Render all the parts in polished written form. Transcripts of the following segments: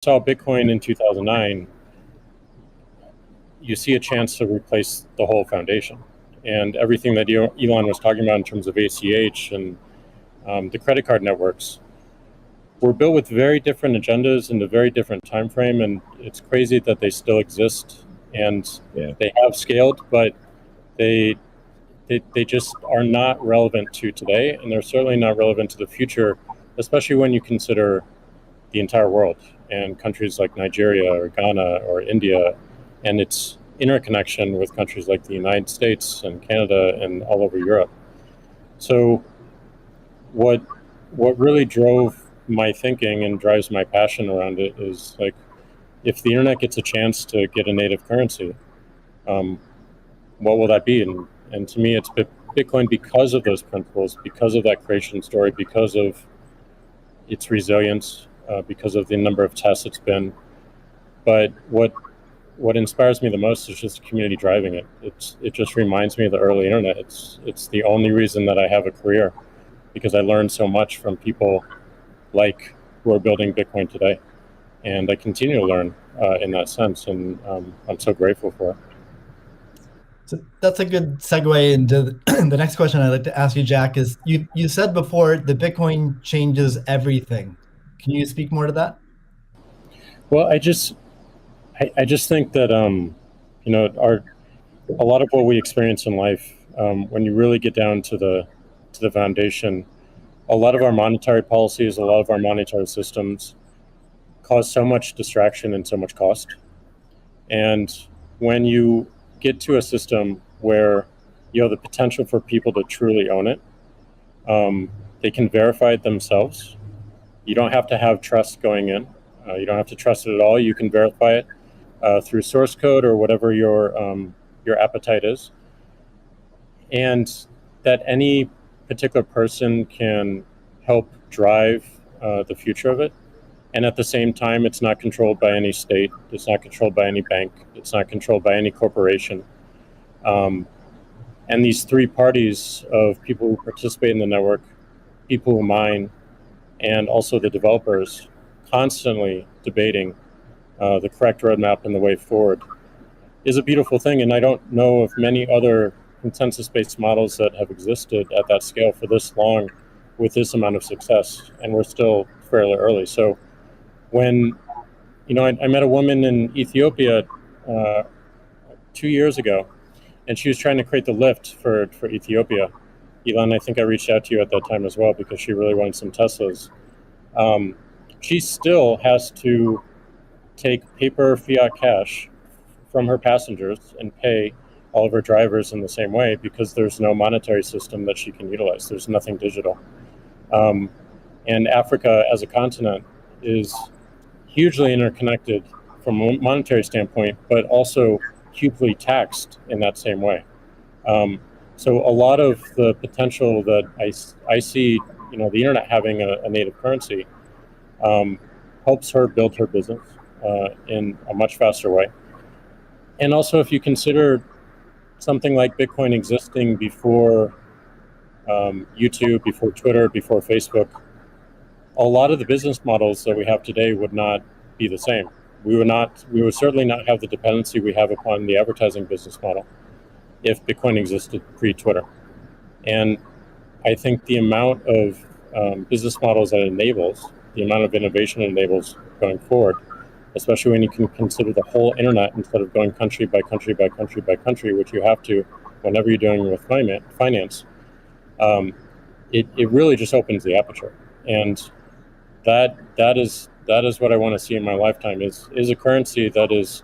saw Bitcoin in 2009, you see a chance to replace the whole foundation. And everything that Elon was talking about in terms of ACH and the credit card networks were built with very different agendas in a very different time frame, and it's crazy that they still exist and they have scaled, but they just are not relevant to today, and they're certainly not relevant to the future, especially when you consider the entire world and countries like Nigeria or Ghana or India and its interconnection with countries like the United States and Canada and all over Europe. So what really drove my thinking and drives my passion around it is, like, if the internet gets a chance to get a native currency, what will that be? And to me, it's Bitcoin because of those principles, because of that creation story, because of its resilience, because of the number of tests it's been. But what inspires me the most is just the community driving it. It just reminds me of the early internet. It's the only reason that I have a career, because I learned so much from people like who are building Bitcoin today, and I continue to learn in that sense, and I'm so grateful for it. So that's a good segue into the next question I'd like to ask you, Jack. Is you said before that Bitcoin changes everything. Can you speak more to that? Well, I just think that a lot of what we experience in life, when you really get down to the foundation, a lot of our monetary policies, a lot of our monetary systems cause so much distraction and so much cost. And when you get to a system where you have the potential for people to truly own it, they can verify it themselves. You don't have to have trust going in. You don't have to trust it at all. You can verify it through source code or whatever your appetite is, and that any particular person can help drive the future of it. And at the same time, it's not controlled by any state. It's not controlled by any bank. It's not controlled by any corporation. And these three parties of people who participate in the network, people who mine, and also the developers, constantly debating the correct roadmap and the way forward, is a beautiful thing. And I don't know of many other consensus-based models that have existed at that scale for this long with this amount of success. And we're still fairly early. So when, I met a woman in Ethiopia 2 years ago, and she was trying to create the lift for Ethiopia. Elon, I think I reached out to you at that time as well, because she really wanted some Teslas. She still has to take paper fiat cash from her passengers and pay all of her drivers in the same way, because there's no monetary system that she can utilize. There's nothing digital. And Africa as a continent is hugely interconnected from a monetary standpoint, but also hugely taxed in that same way. So a lot of the potential that I see, the internet having a native currency, helps her build her business in a much faster way. And also, if you consider something like Bitcoin existing before YouTube, before Twitter, before Facebook, a lot of the business models that we have today would not be the same. We would certainly not have the dependency we have upon the advertising business model if Bitcoin existed pre-Twitter. And I think the amount of business models that it enables, the amount of innovation it enables going forward, especially when you can consider the whole internet instead of going country by country by country by country, which you have to whenever you're dealing with finance, it really just opens the aperture. And that is what I want to see in my lifetime, is a currency that is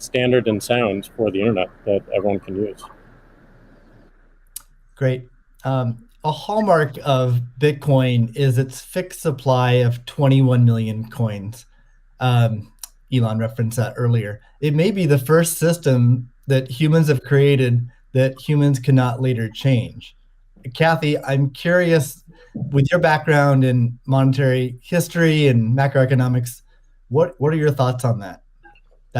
standard and sound for the internet that everyone can use. Great. A hallmark of Bitcoin is its fixed supply of 21 million coins. Elon referenced that earlier. It may be the first system that humans have created that humans cannot later change. Kathy, I'm curious, with your background in monetary history and macroeconomics, what are your thoughts on that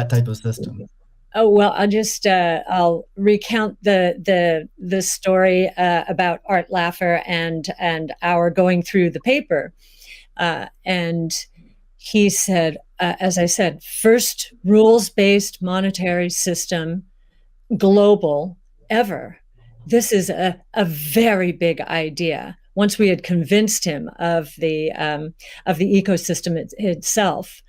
type of system? Oh, well, I'll recount the story about Art Laffer and our going through the paper. And he said, as I said, first rules-based monetary system, global, ever. This is a very big idea. Once we had convinced him of the ecosystem itself.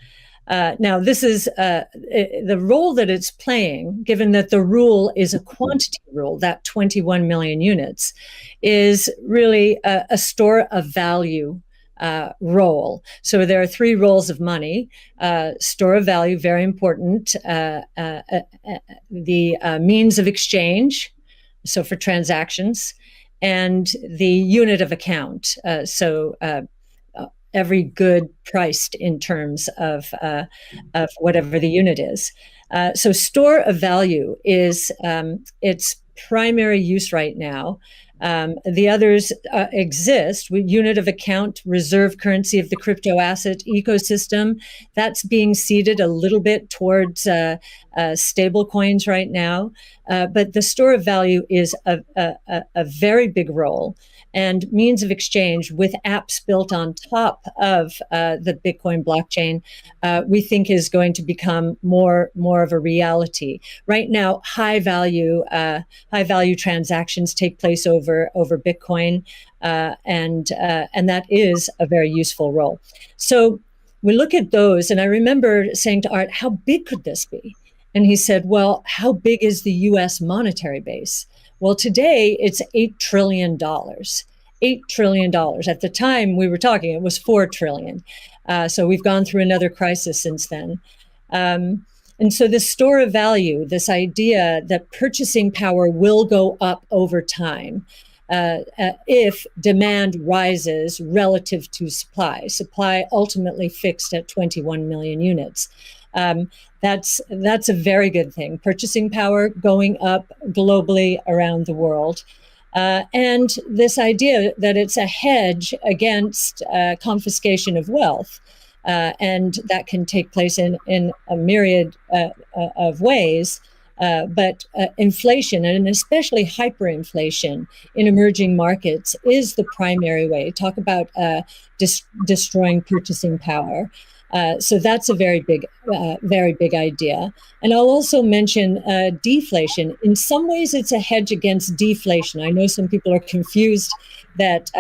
Now, this is the role that it's playing, given that the rule is a quantity rule, that 21 million units, is really a store of value role. So there are three roles of money. Store of value, very important. The means of exchange, so for transactions, and the unit of account. Every good priced in terms of whatever the unit is. So store of value is its primary use right now. The others exist. Unit of account, reserve currency of the crypto asset ecosystem. That's being seeded a little bit towards stable coins right now. But the store of value is a very big role. And means of exchange with apps built on top of the Bitcoin blockchain, we think is going to become more of a reality. Right now, high value transactions take place over Bitcoin, and that is a very useful role. So we look at those, and I remember saying to Art, "How big could this be?" And he said, "Well, how big is the U.S. monetary base?" Well, today it's $8 trillion. $8 trillion. At the time we were talking, it was $4 trillion. So we've gone through another crisis since then. And so this store of value, this idea that purchasing power will go up over time if demand rises relative to supply ultimately fixed at 21 million units. That's a very good thing. Purchasing power going up globally around the world. And this idea that it's a hedge against confiscation of wealth. And that can take place in a myriad of ways. But inflation, and especially hyperinflation in emerging markets, is the primary way. Talk about destroying purchasing power. So that's a very big idea. And I'll also mention deflation. In some ways, it's a hedge against deflation. I know some people are confused that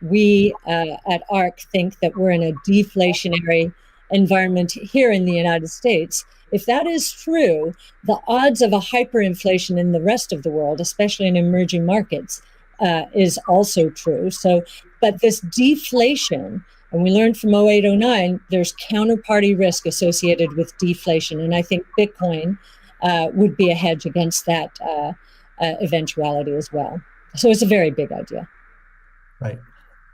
we at ARC think that we're in a deflationary environment here in the United States. If that is true, the odds of a hyperinflation in the rest of the world, especially in emerging markets, is also true. So, but this deflation, and we learned from 0809, there's counterparty risk associated with deflation. And I think Bitcoin would be a hedge against that eventuality as well. So it's a very big idea. Right.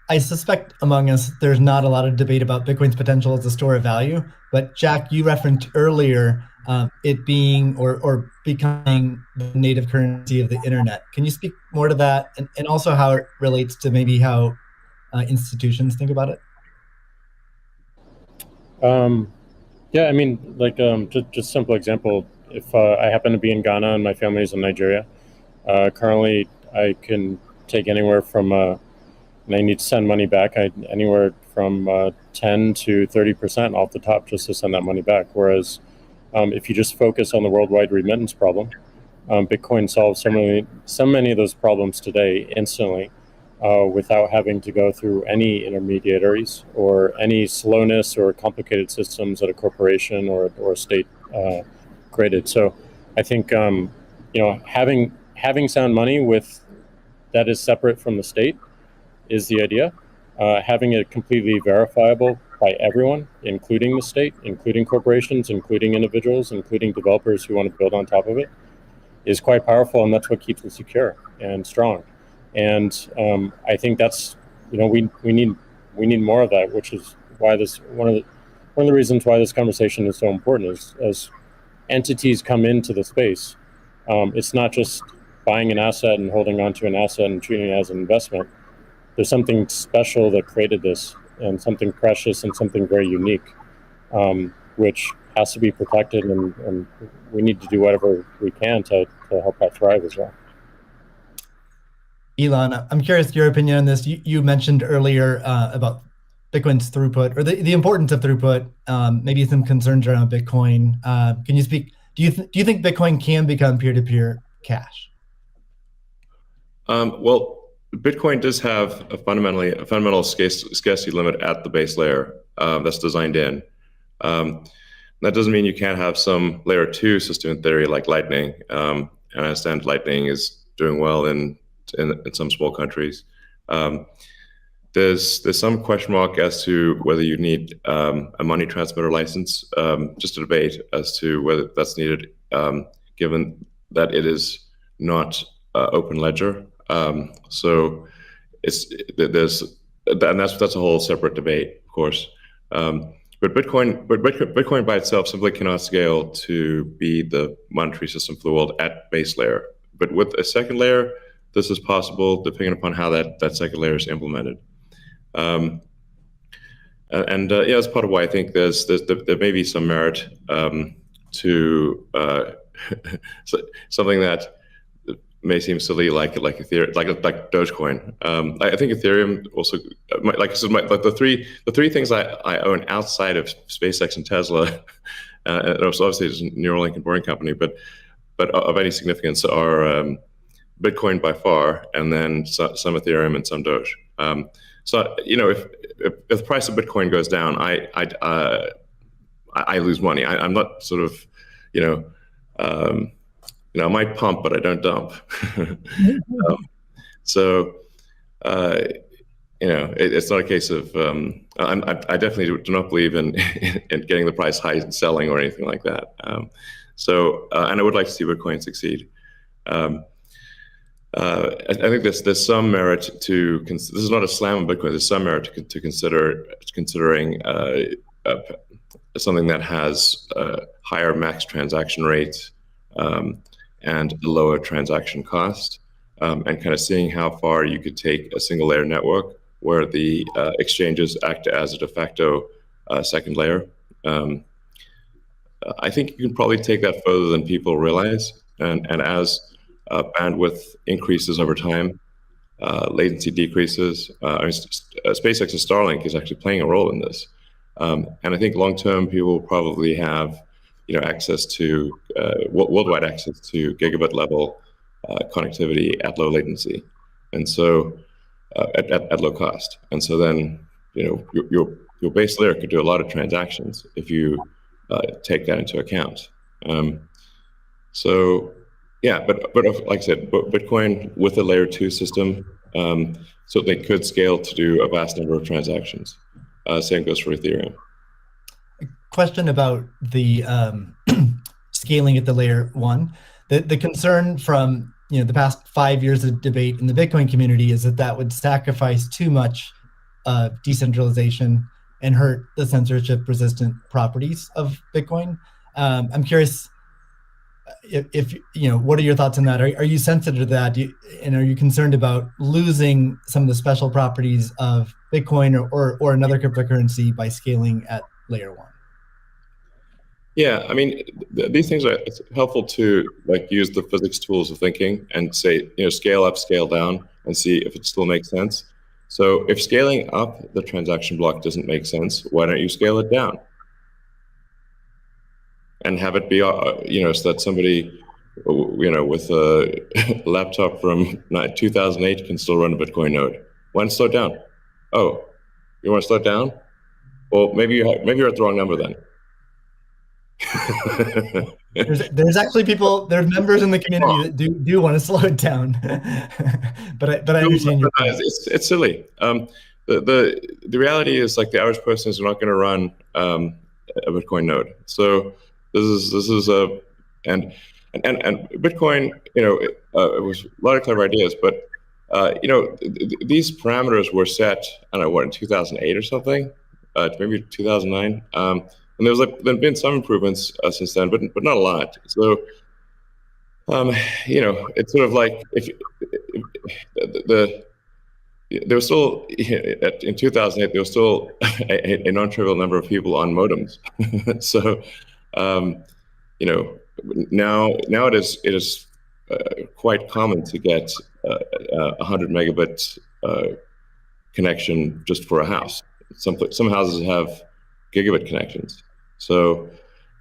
I suspect among us, there's not a lot of debate about Bitcoin's potential as a store of value. But Jack, you referenced earlier it being or becoming the native currency of the internet. Can you speak more to that, and also how it relates to maybe how institutions think about it? Yeah, I mean, like just simple example. If I happen to be in Ghana and my family is in Nigeria, currently I can take anywhere from and I need to send money back, anywhere from 10 to 30% off the top just to send that money back. Whereas if you just focus on the worldwide remittance problem, Bitcoin solves so many of those problems today instantly without having to go through any intermediaries or any slowness or complicated systems that a corporation or a state created. So I think having sound money that is separate from the state is the idea. Having it completely verifiable by everyone, including the state, including corporations, including individuals, including developers who want to build on top of it, is quite powerful, and that's what keeps it secure and strong. And I think that's we need more of that, which is why this one of the reasons why this conversation is so important is as entities come into the space, it's not just buying an asset and holding on to an asset and treating it as an investment. There's something special that created this, and something precious and something very unique, which has to be protected, and we need to do whatever we can to help that thrive as well. Elon, I'm curious your opinion on this. You mentioned earlier about Bitcoin's throughput, or the importance of throughput, maybe some concerns around Bitcoin. Can you speak? Do you think Bitcoin can become peer-to-peer cash? Well, Bitcoin does have a fundamental scarcity limit at the base layer that's designed in. That doesn't mean you can't have some layer 2 system in theory like Lightning. And I understand Lightning is doing well in some small countries. There's some question mark as to whether you need a money transmitter license. Just a debate as to whether that's needed, given that it is not open ledger. So that's a whole separate debate, of course. But Bitcoin by itself simply cannot scale to be the monetary system for the world at base layer. But with a second layer, this is possible depending upon how that second layer is implemented. Yeah, that's part of why I think there may be some merit to something that may seem silly, like Ethereum, like Dogecoin. I think Ethereum also, like I said, the three things I own outside of SpaceX and Tesla, and obviously it's a Neuralink and Boring Company, but of any significance are Bitcoin by far, and then some Ethereum and some Doge. So if the price of Bitcoin goes down, I lose money. I'm not sort of I might pump, but I don't dump. It's not a case of. I definitely do not believe in getting the price high and selling or anything like that. And I would like to see Bitcoin succeed. I think there's some merit to. This is not a slam on Bitcoin. There's some merit to considering something that has higher max transaction rates. And a lower transaction cost, and kind of seeing how far you could take a single layer network where the exchanges act as a de facto second layer. I think you can probably take that further than people realize. And as bandwidth increases over time, latency decreases. SpaceX's Starlink is actually playing a role in this. And I think long-term people will probably have access to worldwide access to gigabit level connectivity at low latency, and so at low cost. And so then your base layer could do a lot of transactions if you take that into account. So yeah, but like I said, Bitcoin with a layer 2 system certainly could scale to do a vast number of transactions. Same goes for Ethereum. Question about the scaling at the layer 1. The concern from the past 5 years of debate in the Bitcoin community is that would sacrifice too much decentralization and hurt the censorship-resistant properties of Bitcoin. I'm curious if what are your thoughts on that? Are you sensitive to that? And are you concerned about losing some of the special properties of Bitcoin or another cryptocurrency by scaling at layer 1? Yeah, I mean, these things it's helpful to use the physics tools of thinking and say, scale up, scale down, and see if it still makes sense. So if scaling up the transaction block doesn't make sense, why don't you scale it down? And have it be, so that somebody, with a laptop from 2008 can still run a Bitcoin node. Why not slow it down? Oh, you want to slow it down? Well, maybe you're at the wrong number then. there's actually there's members in the community that do want to slow it down, but I understand your point. It's silly. The reality is the average person is not going to run a Bitcoin node. So this is and Bitcoin. It was a lot of clever ideas, but these parameters were set. I don't know in 2008 or something, maybe 2009. And there's been some improvements since then, but not a lot. So, it's sort of like there was still in 2008 there was still a non-trivial number of people on modems. So, now it is quite common to get 100 megabit connection just for a house. some houses have gigabit connections. So,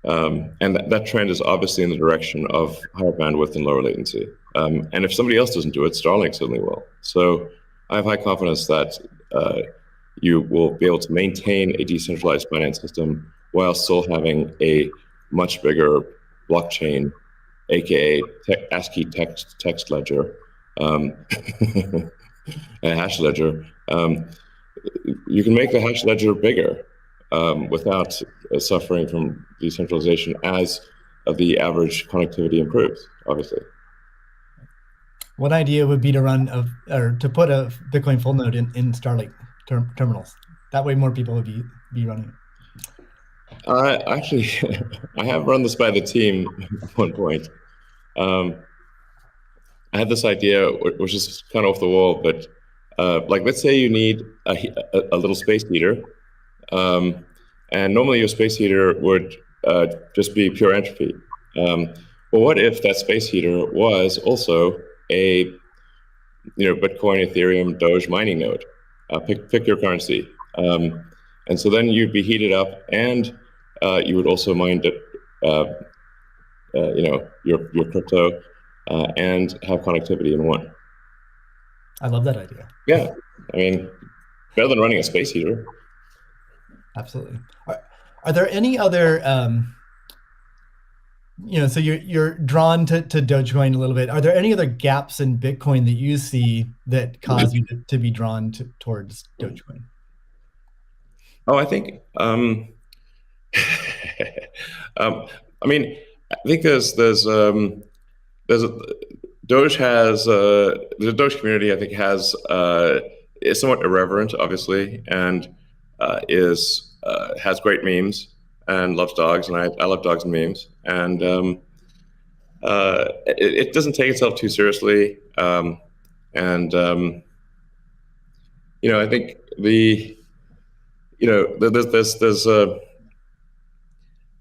and that trend is obviously in the direction of higher bandwidth and lower latency. And if somebody else doesn't do it, Starlink certainly will. So I have high confidence that you will be able to maintain a decentralized finance system while still having a much bigger blockchain, aka ASCII text ledger, a hash ledger. You can make the hash ledger bigger without suffering from decentralization as the average connectivity improves, obviously. One idea would be to to put a Bitcoin full node in Starlink terminals. That way more people would be running it. Actually, I have run this by the team at one point. I had this idea, which is kind of off the wall, but like, let's say you need a little space heater, and normally your space heater would just be pure entropy. Well, what if that space heater was also a Bitcoin, Ethereum, Doge mining node? Pick your currency, and so then you'd be heated up, and you would also mine your crypto and have connectivity in one. I love that idea. Yeah, I mean, better than running a space heater. Absolutely. Are there any other, so you're drawn to Dogecoin a little bit. Are there any other gaps in Bitcoin that you see that cause you to be drawn towards Dogecoin? Oh, I think, I mean, I think there's Doge has the Doge community, I think, is somewhat irreverent, obviously, and has great memes and loves dogs, and I love dogs and memes, and it doesn't take itself too seriously, and I think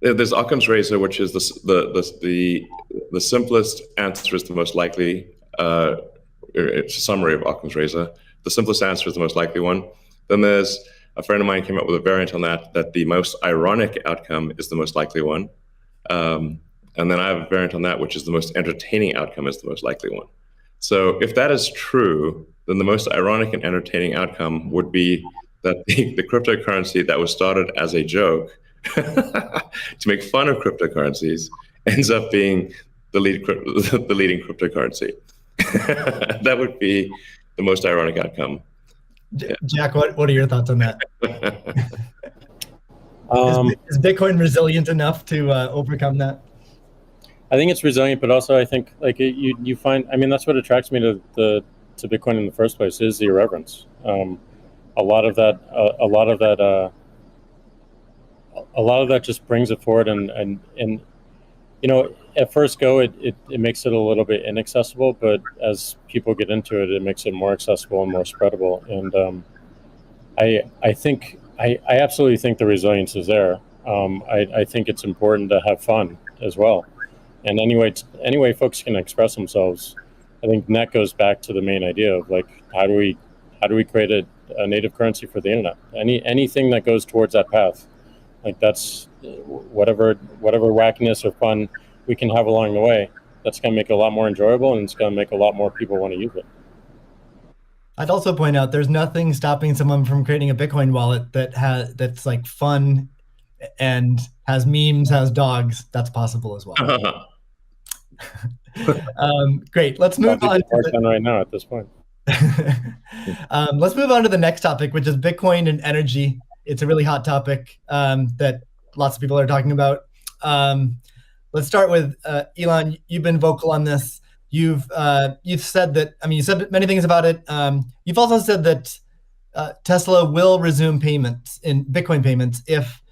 there's Occam's razor, which is the simplest answer is the most likely. It's a summary of Occam's razor. The simplest answer is the most likely one. Then there's a friend of mine came up with a variant on that the most ironic outcome is the most likely one. And then I have a variant on that, which is the most entertaining outcome is the most likely one. So if that is true, then the most ironic and entertaining outcome would be that the cryptocurrency that was started as a joke to make fun of cryptocurrencies ends up being the leading cryptocurrency. That would be the most ironic outcome. Jack, what are your thoughts on that? Is Bitcoin resilient enough to overcome that? I think it's resilient, but also I think like you find, I mean, that's what attracts me to Bitcoin in the first place is the irreverence. A lot of that just brings it forward, and at first go it makes it a little bit inaccessible, but as people get into it, it makes it more accessible and more spreadable. And I absolutely think the resilience is there. I think it's important to have fun as well. And anyway folks can express themselves. I think that goes back to the main idea of like how do we create a native currency for the internet? Anything that goes towards that path, like that's whatever wackiness or fun we can have along the way, that's going to make it a lot more enjoyable, and it's going to make a lot more people want to use it. I'd also point out there's nothing stopping someone from creating a Bitcoin wallet that's like fun and has memes, has dogs. That's possible as well. Great. Let's move on. Right now at this point. Let's move on to the next topic, which is Bitcoin and energy. It's a really hot topic that lots of people are talking about. Let's start with Elon. You've been vocal on this. You've said that. I mean, you said many things about it. You've also said that Tesla will resume payments in Bitcoin payments if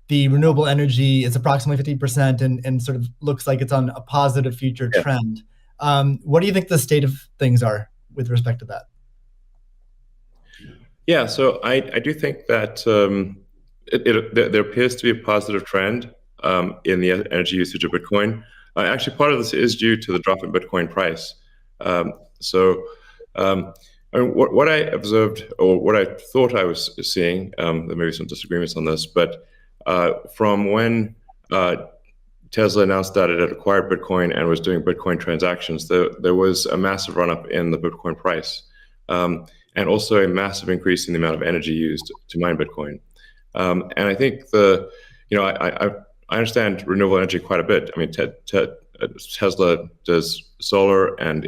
the renewable energy is approximately 50% and sort of looks like it's on a positive future trend. What do you think the state of things are with respect to that? Yeah, so I do think that there appears to be a positive trend in the energy usage of Bitcoin. Actually, part of this is due to the drop in Bitcoin price. I mean, what I observed, or what I thought I was seeing, there may be some disagreements on this, but from when Tesla announced that it had acquired Bitcoin and was doing Bitcoin transactions, there was a massive run-up in the Bitcoin price, and also a massive increase in the amount of energy used to mine Bitcoin. And I think I understand renewable energy quite a bit. I mean, Tesla does solar and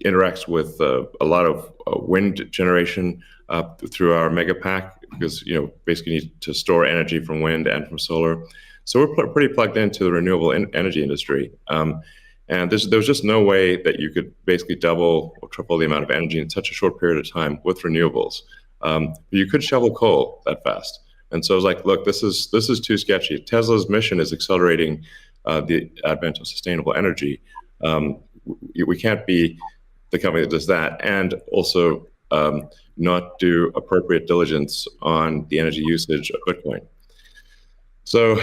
interacts with a lot of wind generation through our mega pack, because basically need to store energy from wind and from solar. So we're pretty plugged into the renewable energy industry. And there's just no way that you could basically double or triple the amount of energy in such a short period of time with renewables. But you could shovel coal that fast. And so I was like, look, this is too sketchy. Tesla's mission is accelerating the advent of sustainable energy. We can't be the company that does that and also not do appropriate diligence on the energy usage of Bitcoin. So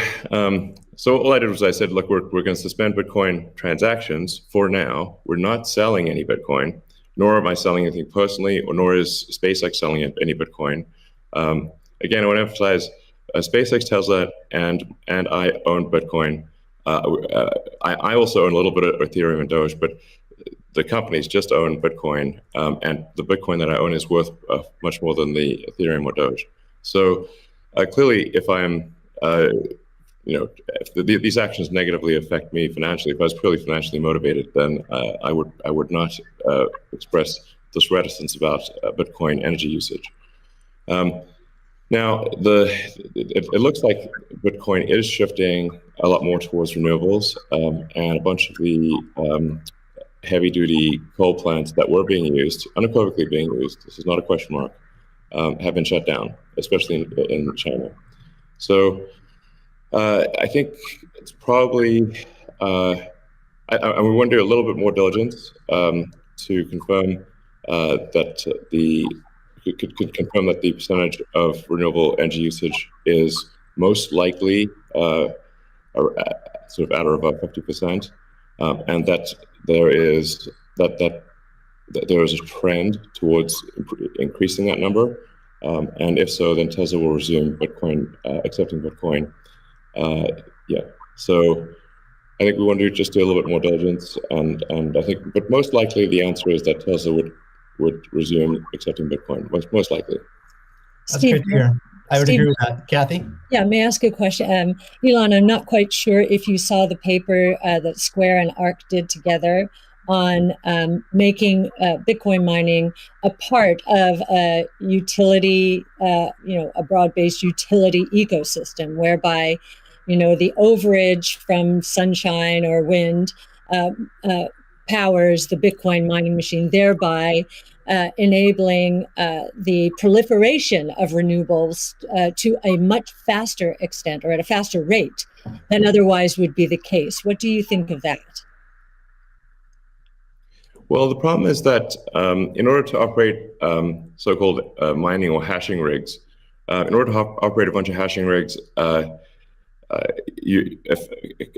all I did was I said, look, we're going to suspend Bitcoin transactions for now. We're not selling any Bitcoin, nor am I selling anything personally, nor is SpaceX selling any Bitcoin. Again, I want to emphasize SpaceX, Tesla, and I own Bitcoin. I also own a little bit of Ethereum and Doge, but the companies just own Bitcoin, and the Bitcoin that I own is worth much more than the Ethereum or Doge. So clearly, if I'm if these actions negatively affect me financially, if I was purely financially motivated, then I would not express this reticence about Bitcoin energy usage. Now, it looks like Bitcoin is shifting a lot more towards renewables, and a bunch of the heavy-duty coal plants that were being used, unequivocally being used, this is not a question mark, have been shut down, especially in China. So I think it's probably, we want to do a little bit more diligence to confirm confirm that the percentage of renewable energy usage is most likely sort of at or above 50%, and that there is a trend towards increasing that number, and if so, then Tesla will resume Bitcoin, accepting Bitcoin. So I think we want to just do a little bit more diligence, and I think, but most likely the answer is that Tesla would resume accepting Bitcoin, most likely. That's Steve, great to hear. I would agree with that. Kathy? Yeah, may I ask a question? Elon, I'm not quite sure if you saw the paper that Square and ARK did together on making Bitcoin mining a part of a utility, a broad-based utility ecosystem, whereby, the overage from sunshine or wind powers the Bitcoin mining machine, thereby enabling the proliferation of renewables to a much faster extent, or at a faster rate than otherwise would be the case. What do you think of that? Well, the problem is that in order to operate so-called mining or hashing rigs, in order to operate a bunch of hashing rigs,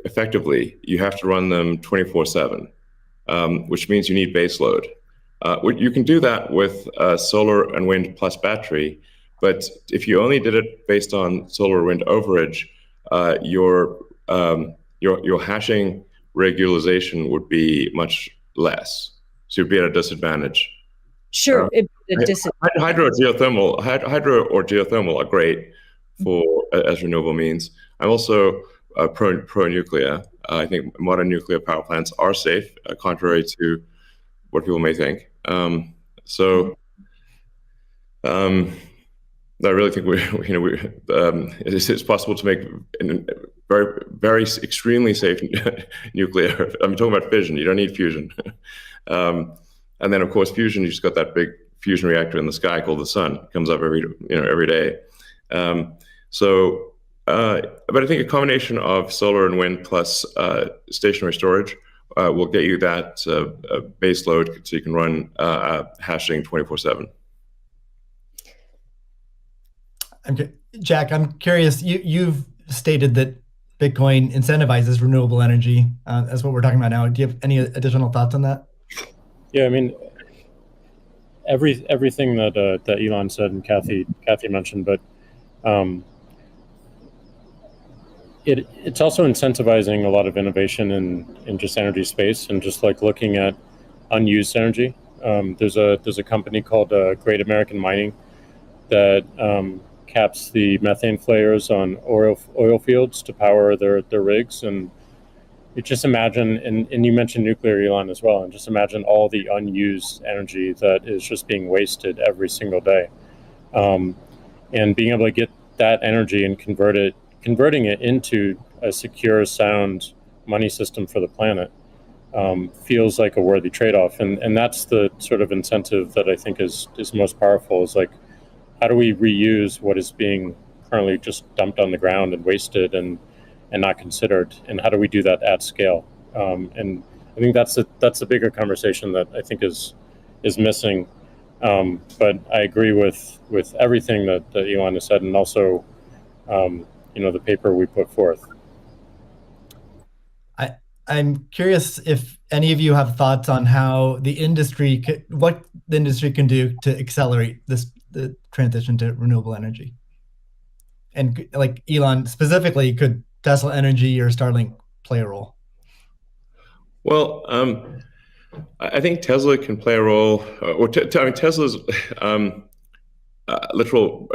effectively, you have to run them 24/7, which means you need base load. You can do that with solar and wind plus battery, but if you only did it based on solar or wind overage, your hashing rig utilization would be much less. So you'd be at a disadvantage. Sure, hydro or geothermal are great as renewable means. I'm also pro nuclear. I think modern nuclear power plants are safe, contrary to what people may think. I really think it's possible to make very, very extremely safe nuclear. I'm talking about fission. You don't need fusion. And then, of course, fusion. You just got that big fusion reactor in the sky called the sun. It comes up every day. But I think a combination of solar and wind plus stationary storage will get you that base load, so you can run hashing 24/7. Okay. Jack, I'm curious. You've stated that Bitcoin incentivizes renewable energy. That's what we're talking about now. Do you have any additional thoughts on that? Yeah, I mean, everything that Elon said and Kathy mentioned, but it's also incentivizing a lot of innovation in just energy space and just like looking at unused energy. There's a company called Great American Mining that caps the methane flares on oil fields to power their rigs. And you just imagine, and you mentioned nuclear, Elon, as well, and just imagine all the unused energy that is just being wasted every single day. And being able to get that energy and converting it into a secure, sound money system for the planet feels like a worthy trade-off. And that's the sort of incentive that I think is most powerful, is like, how do we reuse what is being currently just dumped on the ground and wasted and not considered, and how do we do that at scale? And I think that's a bigger conversation that I think is missing. But I agree with everything that Elon has said, and also the paper we put forth. I'm curious if any of you have thoughts on how what the industry can do to accelerate the transition to renewable energy. And like Elon specifically, could Tesla Energy or Starlink play a role? Well, I think Tesla can play a role. Tesla's literal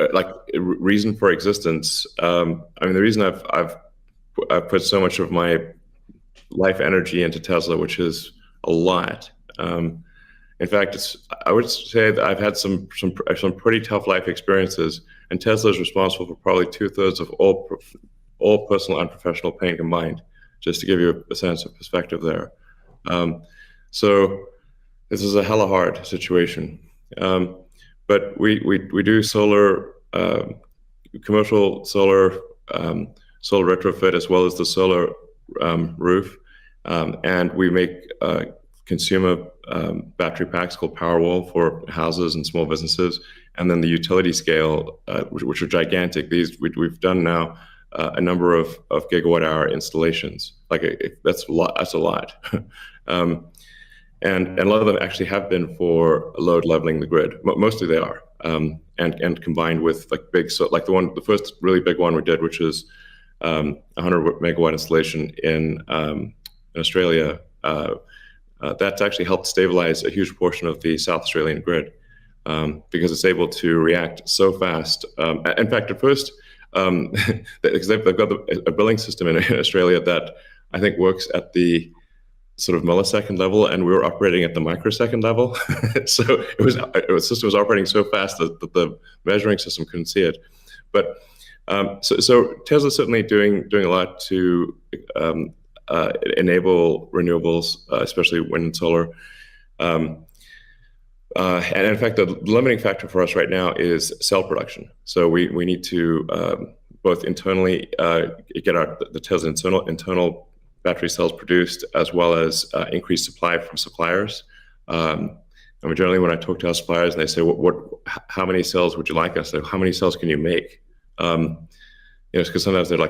reason for existence. The reason I've put so much of my life energy into Tesla, which is a lot. In fact, I would say that I've had some pretty tough life experiences, and Tesla is responsible for probably 2/3 of all personal and professional pain combined. Just to give you a sense of perspective there. So this is a hella hard situation. But we do solar, commercial solar, solar retrofit, as well as the solar roof, and we make consumer battery packs called Powerwall for houses and small businesses, and then the utility scale, which are gigantic. We've done now a number of gigawatt hour installations. That's a lot. And a lot of them actually have been for load leveling the grid. Mostly they are, and combined with the first really big one we did, which is 100 megawatt installation in Australia. That's actually helped stabilize a huge portion of the South Australian grid, because it's able to react so fast. In fact, at first, because they've got a billing system in Australia that I think works at the sort of millisecond level, and we were operating at the microsecond level. So the system was operating so fast that the measuring system couldn't see it. But so Tesla's certainly doing a lot to enable renewables, especially wind and solar. And in fact, the limiting factor for us right now is cell production. So we need to both internally get the Tesla internal battery cells produced, as well as increase supply from suppliers. And generally, when I talk to our suppliers, and they say, how many cells would you like us? How many cells can you make? Because sometimes they're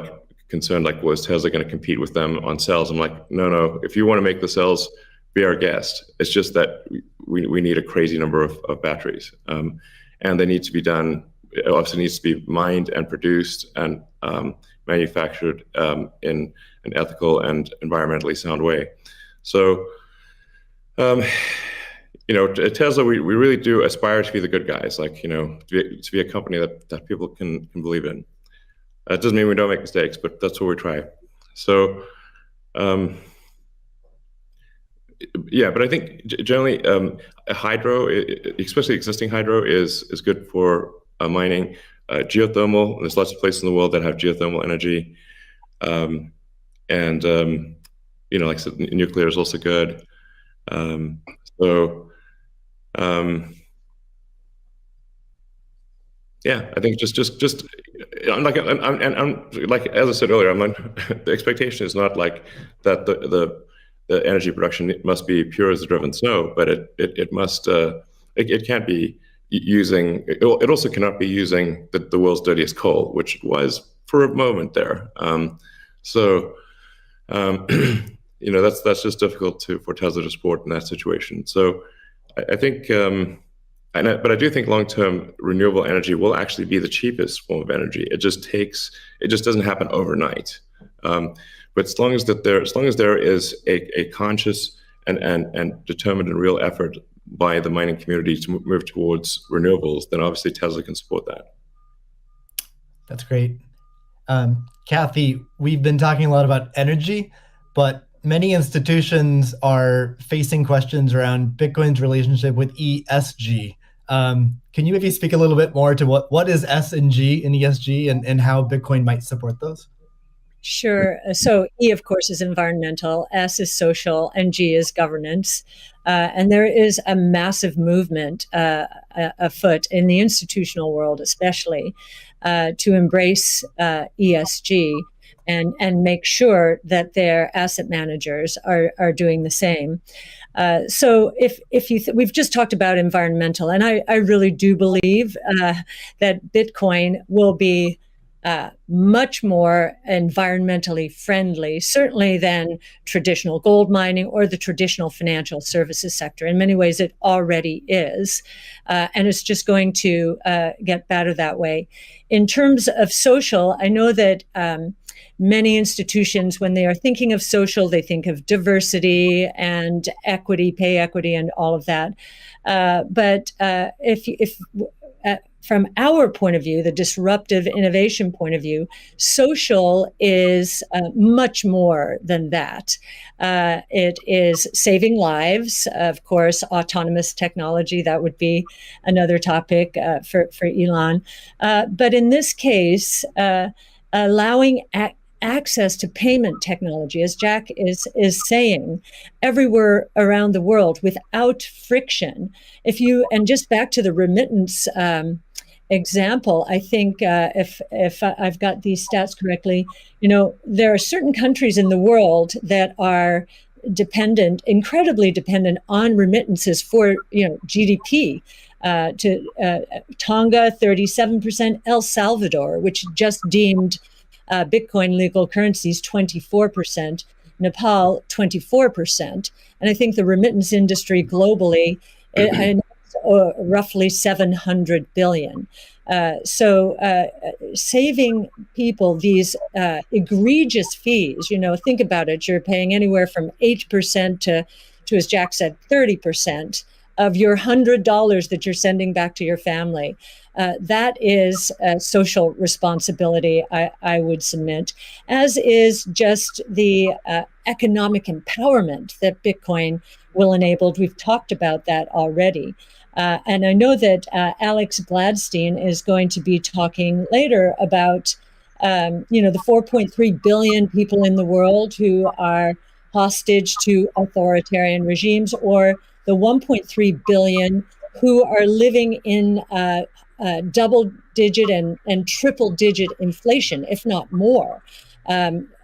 concerned, well, is Tesla going to compete with them on cells? I'm like, no. If you want to make the cells, be our guest. It's just that we need a crazy number of batteries, and they need to be done. It obviously needs to be mined and produced and manufactured in an ethical and environmentally sound way. So, Tesla, we really do aspire to be the good guys, to be a company that people can believe in. That doesn't mean we don't make mistakes, but that's what we try. So, but I think generally hydro, especially existing hydro, is good for mining. Geothermal, there's lots of places in the world that have geothermal energy. And like I said, nuclear is also good. I think just I'm like as I said earlier, the expectation is not that the energy production must be pure as the driven snow, but it must it can't be using. It also cannot be using the world's dirtiest coal, which it was for a moment there. That's just difficult for Tesla to support in that situation. So I think But I do think long-term renewable energy will actually be the cheapest form of energy. It just doesn't happen overnight. But as long as there is a conscious and determined and real effort by the mining community to move towards renewables, then obviously Tesla can support that. That's great. Kathy, we've been talking a lot about energy, but many institutions are facing questions around Bitcoin's relationship with ESG. Can you maybe speak a little bit more to what is S and G in ESG and how Bitcoin might support those? Sure. So E, of course, is environmental, S is social, and G is governance. And there is a massive movement afoot in the institutional world, especially, to embrace ESG and make sure that their asset managers are doing the same. So if we've just talked about environmental, and I really do believe that Bitcoin will be much more environmentally friendly, certainly than traditional gold mining or the traditional financial services sector. In many ways, it already is. And it's just going to get better that way. In terms of social, I know that many institutions, when they are thinking of social, they think of diversity and equity, pay equity, and all of that. But if from our point of view, the disruptive innovation point of view, social is much more than that. It is saving lives, of course, autonomous technology, that would be another topic for Elon. But in this case, allowing access to payment technology, as Jack is saying, everywhere around the world without friction. And just back to the remittance example, I think if I've got these stats correctly, there are certain countries in the world that are incredibly dependent on remittances for GDP. To Tonga, 37%, El Salvador, which just deemed Bitcoin legal currencies, 24%, Nepal, 24%. And I think the remittance industry globally, roughly 700 billion. So saving people these egregious fees, think about it, you're paying anywhere from 8% to, as Jack said, 30% of your $100 that you're sending back to your family. That is a social responsibility, I would submit, as is just the economic empowerment that Bitcoin will enable. We've talked about that already. And I know that Alex Gladstein is going to be talking later about, the 4.3 billion people in the world who are hostage to authoritarian regimes, or the 1.3 billion who are living in double-digit and triple-digit inflation, if not more.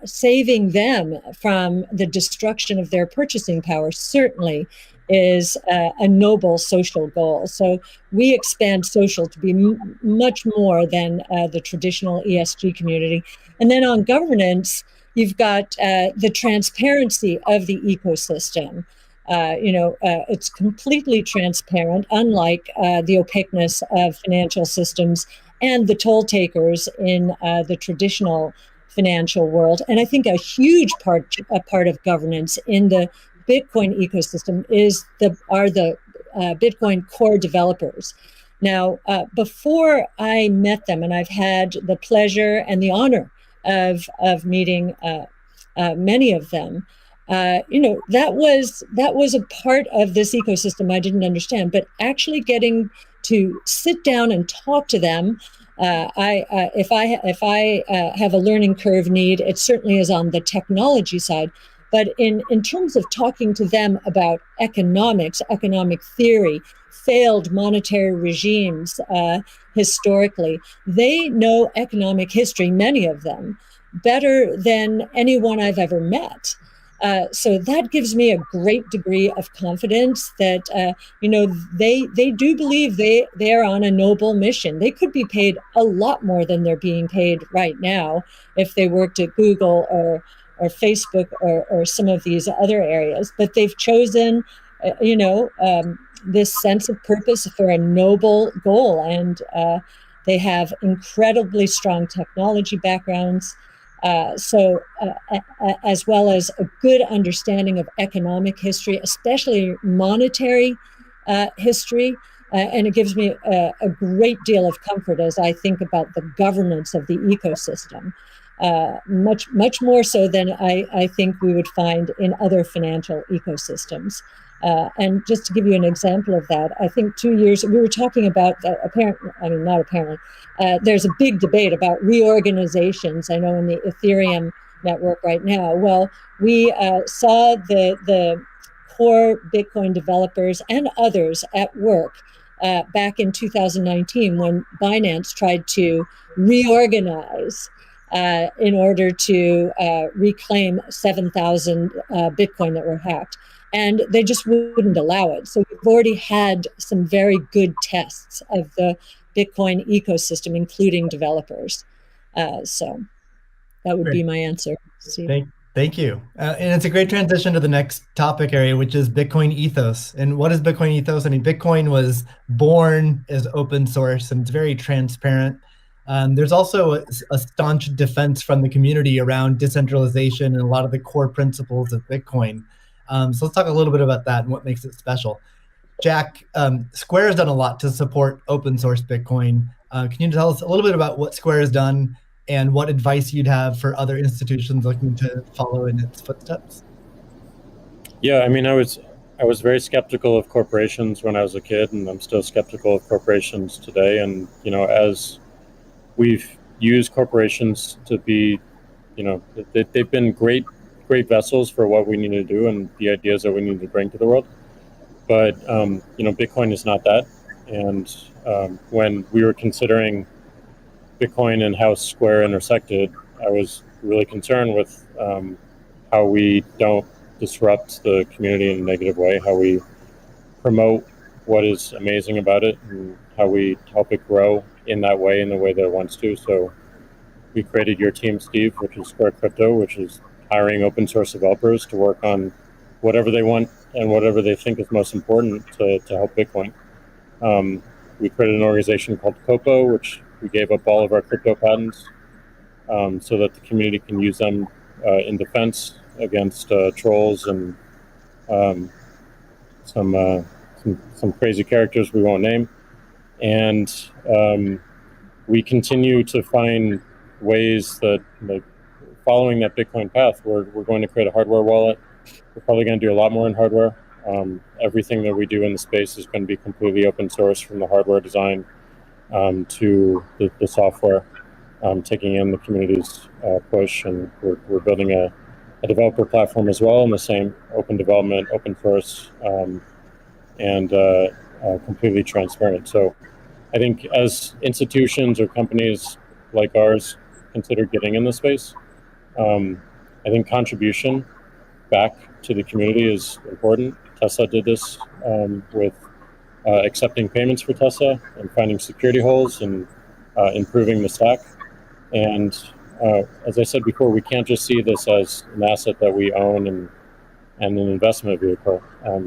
Saving them from the destruction of their purchasing power certainly is a noble social goal. So we expand social to be much more than the traditional ESG community. And then on governance, you've got the transparency of the ecosystem. It's completely transparent, unlike the opaqueness of financial systems and the toll takers in the traditional financial world. And I think a huge part of governance in the Bitcoin ecosystem are the Bitcoin core developers. Now, before I met them, and I've had the pleasure and the honor of meeting many of them, that was a part of this ecosystem I didn't understand. But actually getting to sit down and talk to them, if I have a learning curve need, it certainly is on the technology side. But in terms of talking to them about economics, economic theory, failed monetary regimes historically, they know economic history, many of them, better than anyone I've ever met. So that gives me a great degree of confidence that, they do believe they are on a noble mission. They could be paid a lot more than they're being paid right now if they worked at Google or Facebook or some of these other areas. But they've chosen, this sense of purpose for a noble goal, and they have incredibly strong technology backgrounds, as well as a good understanding of economic history, especially monetary history. And it gives me a great deal of comfort as I think about the governance of the ecosystem, much more so than I think we would find in other financial ecosystems. And just to give you an example of that, I think 2 years, we were talking about, there's a big debate about reorganizations, I know in the Ethereum network right now. Well, we saw the core Bitcoin developers and others at work back in 2019 when Binance tried to reorganize in order to reclaim 7,000 Bitcoin that were hacked. And they just wouldn't allow it. So we've already had some very good tests of the Bitcoin ecosystem, including developers. So that would be my answer, Steve. Thank you. And it's a great transition to the next topic area, which is Bitcoin ethos. And what is Bitcoin ethos? I mean, Bitcoin was born as open source and it's very transparent. There's also a staunch defense from the community around decentralization and a lot of the core principles of Bitcoin. So let's talk a little bit about that and what makes it special. Jack, Square has done a lot to support open source Bitcoin. Can you tell us a little bit about what Square has done and what advice you'd have for other institutions looking to follow in its footsteps? Yeah, I mean, I was very skeptical of corporations when I was a kid, and I'm still skeptical of corporations today. And, you know, as we've used corporations to be, you know, they've been great vessels for what we need to do and the ideas that we need to bring to the world. But, you know, Bitcoin is not that. And when we were considering Bitcoin and how Square intersected, I was really concerned with how we don't disrupt the community in a negative way, how we promote what is amazing about it, and how we help it grow in that way, in the way that it wants to. So we created your team, Steve, which is Square Crypto, which is hiring open source developers to work on whatever they want and whatever they think is most important to help Bitcoin. We created an organization called Copo, which we gave up all of our crypto patents so that the community can use them in defense against trolls and some crazy characters we won't name. And we continue to find ways that, like, following that Bitcoin path, we're going to create a hardware wallet. We're probably going to do a lot more in hardware. Everything that we do in the space is going to be completely open source, from the hardware design to the software, taking in the community's push. And we're building a developer platform as well in the same open development, open source, and completely transparent. So I think as institutions or companies like ours consider getting in the space, I think contribution back to the community is important. Tesla did this with accepting payments for Tesla and finding security holes and improving the stack. And as I said before, we can't just see this as an asset that we own and an investment vehicle.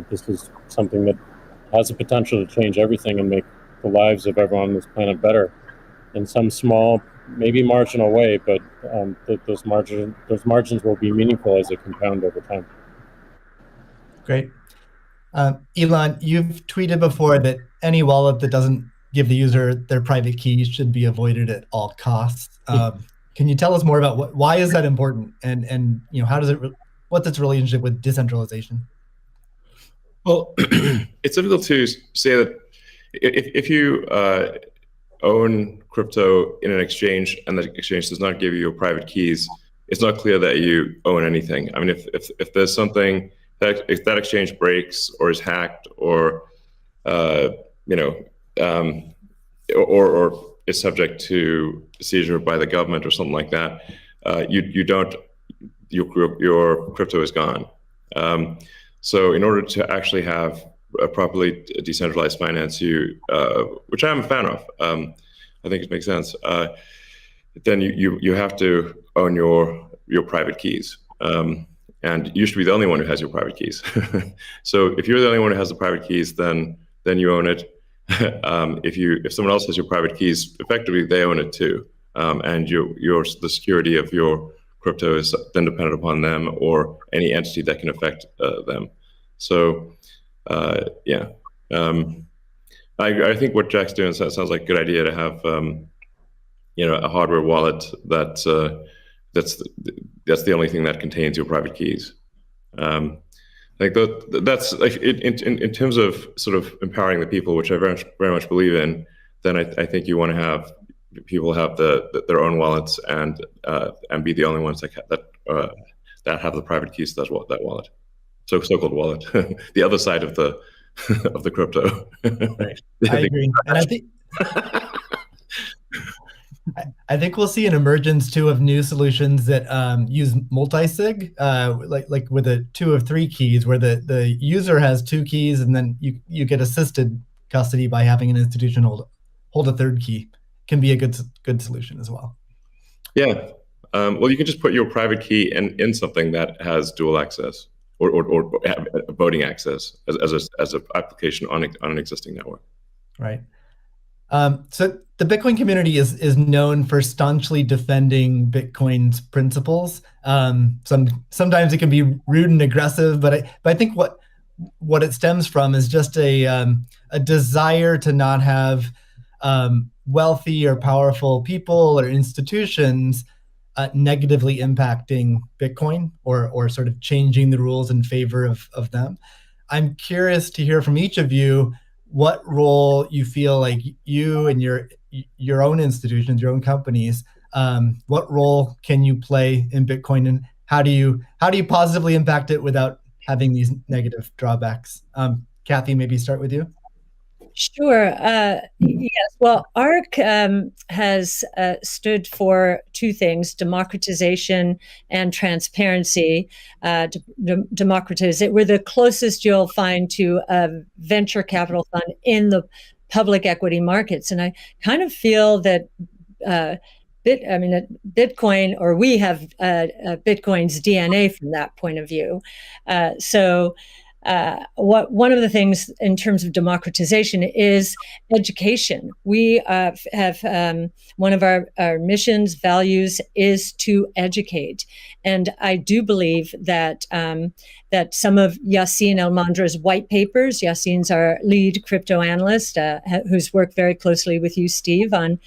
This is something that has the potential to change everything and make the lives of everyone on this planet better in some small, maybe marginal way, but those margins will be meaningful as they compound over time. Great. Elon, you've tweeted before that any wallet that doesn't give the user their private keys should be avoided at all costs. Can you tell us more about why is that important, and you know, how does what's its relationship with decentralization? Well, it's difficult to say that if you own crypto in an exchange and the exchange does not give you your private keys, it's not clear that you own anything. I mean, if there's something that, if that exchange breaks or is hacked or or is subject to seizure by the government or something like that, your crypto is gone. So in order to actually have a properly decentralized finance, which I'm a fan of, I think it makes sense. Then you have to own your private keys, and you should be the only one who has your private keys. So if you're the only one who has the private keys, then then you own it. If someone else has your private keys, effectively they own it too, and the security of your crypto is then dependent upon them or any entity that can affect them. So, yeah, I think what Jack's doing sounds like a good idea to have, a hardware wallet that's the only thing that contains your private keys. Like that's like in terms of sort of empowering the people, which I very much believe in. Then I think you want to have people have their own wallets and be the only ones that have the private keys to that wallet, so-called wallet, the other side of the of the crypto. Right. I agree, and I think we'll see an emergence too of new solutions that use multi-sig, like with a 2 of 3 keys, where the user has 2 keys, and then you get assisted custody by having an institution hold a 3rd key. Can be a good solution as well. Yeah. Well, you can just put your private key in something that has dual access or voting access as an application on an existing network. Right. So the Bitcoin community is known for staunchly defending Bitcoin's principles. Sometimes it can be rude and aggressive, but I think what it stems from is just a desire to not have wealthy or powerful people or institutions negatively impacting Bitcoin or sort of changing the rules in favor of them. I'm curious to hear from each of you what role you feel like you and your own institutions, your own companies, what role can you play in Bitcoin, and how do you positively impact it without having these negative drawbacks? Kathy, maybe start with you. Sure. Yes. Well, ARC has stood for 2 things: democratization and transparency. Democratize it. We're the closest you'll find to a venture capital fund in the public equity markets, and I kind of feel that Bitcoin, or we have Bitcoin's DNA from that point of view. One of the things in terms of democratization is education. We have one of our missions, values, is to educate, and I do believe that that some of Yacine El-Mandra's white papers. Yacine's our lead crypto analyst, who's worked very closely with you, Steve, on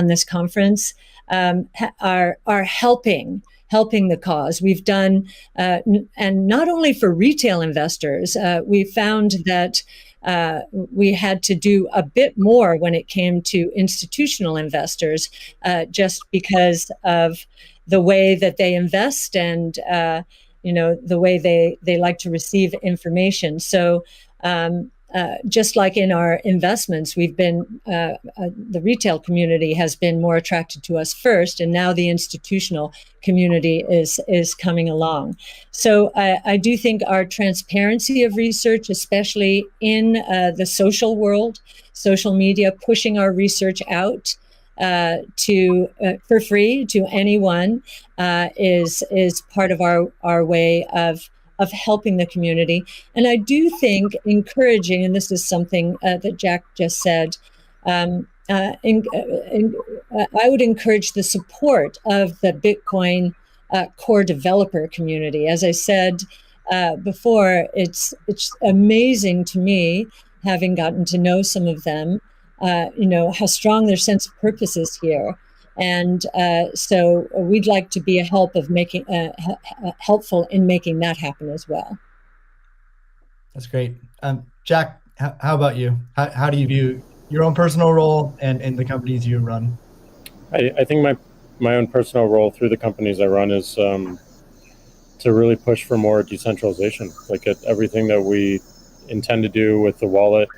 this conference, are helping the cause. We've done, and not only for retail investors, we found that we had to do a bit more when it came to institutional investors, just because of the way that they invest and the way they like to receive information. So just like in our investments, we've been the retail community has been more attracted to us first, and now the institutional community is coming along. So I do think our transparency of research, especially in the social world, social media, pushing our research out for free to anyone, is part of our way of helping the community. And I do think encouraging, and this is something that Jack just said, I would encourage the support of the Bitcoin core developer community. As I said before, it's amazing to me, having gotten to know some of them, how strong their sense of purpose is here. And so we'd like to be helpful in making that happen as well. That's great. Jack, how about you? How do you view your own personal role and the companies you run? I think my own personal role through the companies I run is to really push for more decentralization, like at everything that we intend to do with the wallet,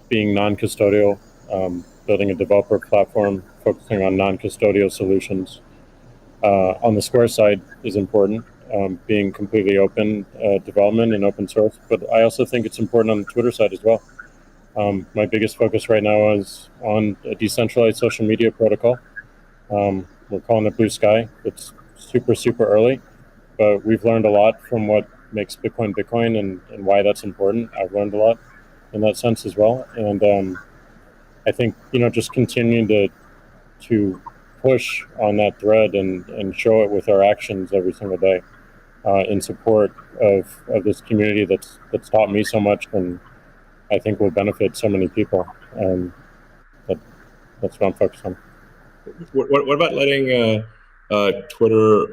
being non-custodial, building a developer platform, focusing on non-custodial solutions. On the Square side is important, being completely open development and open source. But I also think it's important on the Twitter side as well. My biggest focus right now is on a decentralized social media protocol. We're calling it Blue Sky. It's super, super early, but we've learned a lot from what makes Bitcoin Bitcoin and why that's important. I've learned a lot. in that sense as well. And I think, just continuing to push on that thread and show it with our actions every single day in support of this community that's taught me so much, and I think will benefit so many people. That's what I'm focused on. What about letting Twitter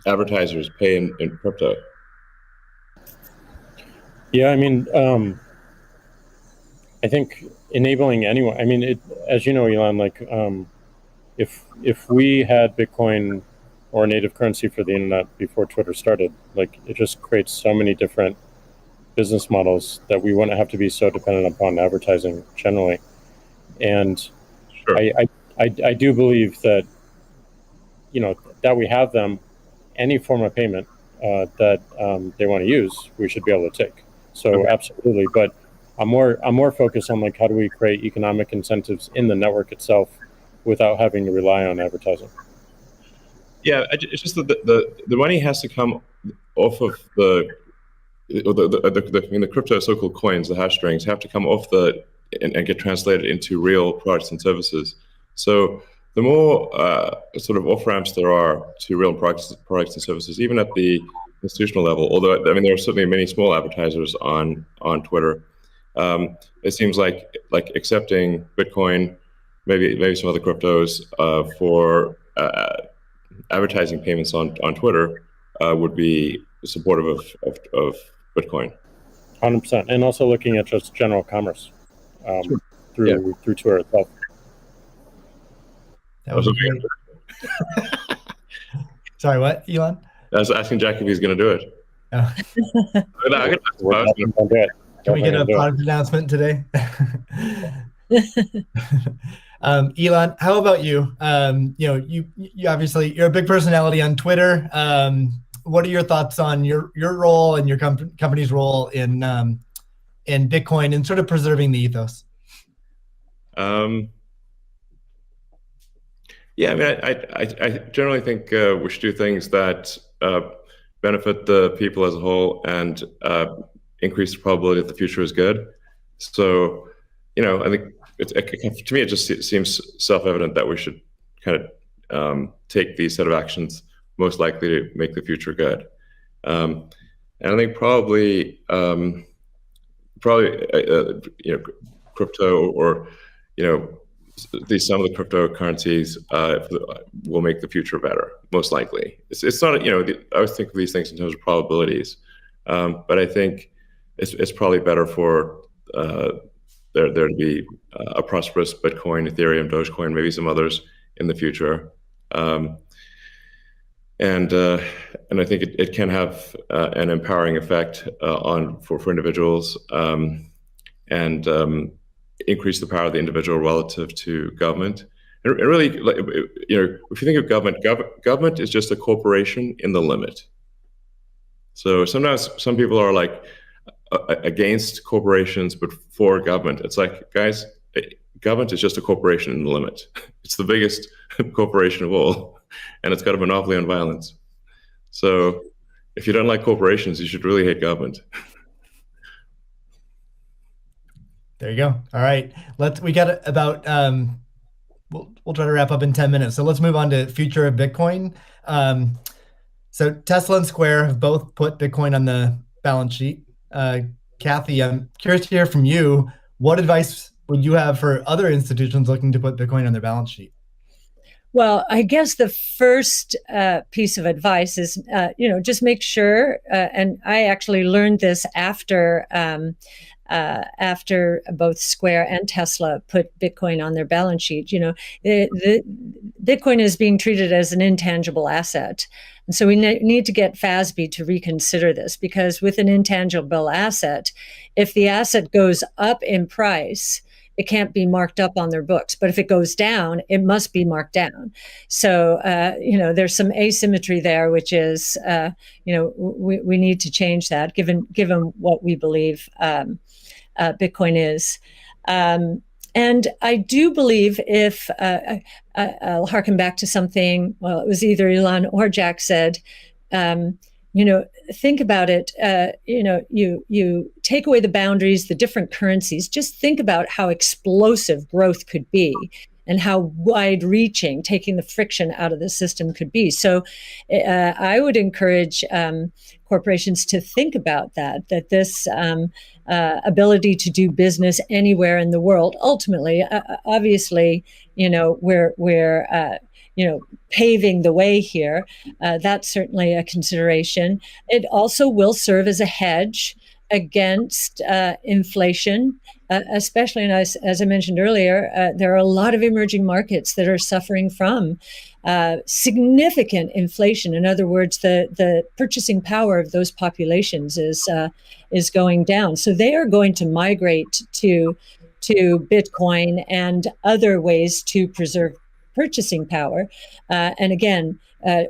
advertisers pay in crypto? Yeah, I mean, I think enabling anyone. I mean, as you know, Elon, like if we had Bitcoin or native currency for the internet before Twitter started, like it just creates so many different business models that we wouldn't have to be so dependent upon advertising generally. And sure. I do believe that that we have them, any form of payment that they want to use, we should be able to take. So okay. Absolutely, but I'm more focused on like how do we create economic incentives in the network itself without having to rely on advertising. Yeah, it's just that the money has to come off of the crypto so-called coins, the hash strings, have to come off and get translated into real products and services. So the more sort of off-ramps there are to real products and services, even at the institutional level, although I mean there are certainly many small advertisers on Twitter, it seems like accepting Bitcoin, maybe some other cryptos for advertising payments on Twitter would be supportive of Bitcoin. 100%, and also looking at just general commerce sure. through Twitter itself. That was great. Sorry, what, Elon? I was asking Jack if he's going to do it. Oh. Can we get a product announcement today? Elon, how about you? You obviously you're a big personality on Twitter. What are your thoughts on your role and your company's role in Bitcoin and sort of preserving the ethos? Yeah, I mean, I generally think we should do things that benefit the people as a whole and increase the probability that the future is good. So, I think to me, it just seems self-evident that we should kind of take these set of actions most likely to make the future good. And I think probably crypto or some of the cryptocurrencies will make the future better, most likely. It's not, I always think of these things in terms of probabilities, but I think it's probably better for there to be a prosperous Bitcoin, Ethereum, Dogecoin, maybe some others in the future. And I think it can have an empowering effect for individuals and increase the power of the individual relative to government. And really, if you think of government is just a corporation in the limit. So sometimes some people are like against corporations, but for government. It's like, guys, government is just a corporation in the limit. It's the biggest corporation of all, and it's got a monopoly on violence. So if you don't like corporations, you should really hate government. There you go. All right. We got about, we'll try to wrap up in 10 minutes. So let's move on to future of Bitcoin. So Tesla and Square have both put Bitcoin on the balance sheet. Kathy, I'm curious to hear from you. What advice would you have for other institutions looking to put Bitcoin on their balance sheet? Well, I guess the first piece of advice is, just make sure, and I actually learned this after both Square and Tesla put Bitcoin on their balance sheet. The Bitcoin is being treated as an intangible asset. And so we need to get FASB to reconsider this, because with an intangible asset, if the asset goes up in price, it can't be marked up on their books. But if it goes down, it must be marked down. So, there's some asymmetry there, which is, we need to change that given what we believe Bitcoin is. And I do believe if I'll harken back to something, well, it was either Elon or Jack said, think about it. You take away the boundaries, the different currencies. Just think about how explosive growth could be, and how wide-reaching taking the friction out of the system could be. So, I would encourage corporations to think about that this ability to do business anywhere in the world. Ultimately, obviously, we're paving the way here. That's certainly a consideration. It also will serve as a hedge against inflation, especially, and as I mentioned earlier, there are a lot of emerging markets that are suffering from significant inflation. In other words, the purchasing power of those populations is going down. So they are going to migrate to Bitcoin and other ways to preserve purchasing power. And again,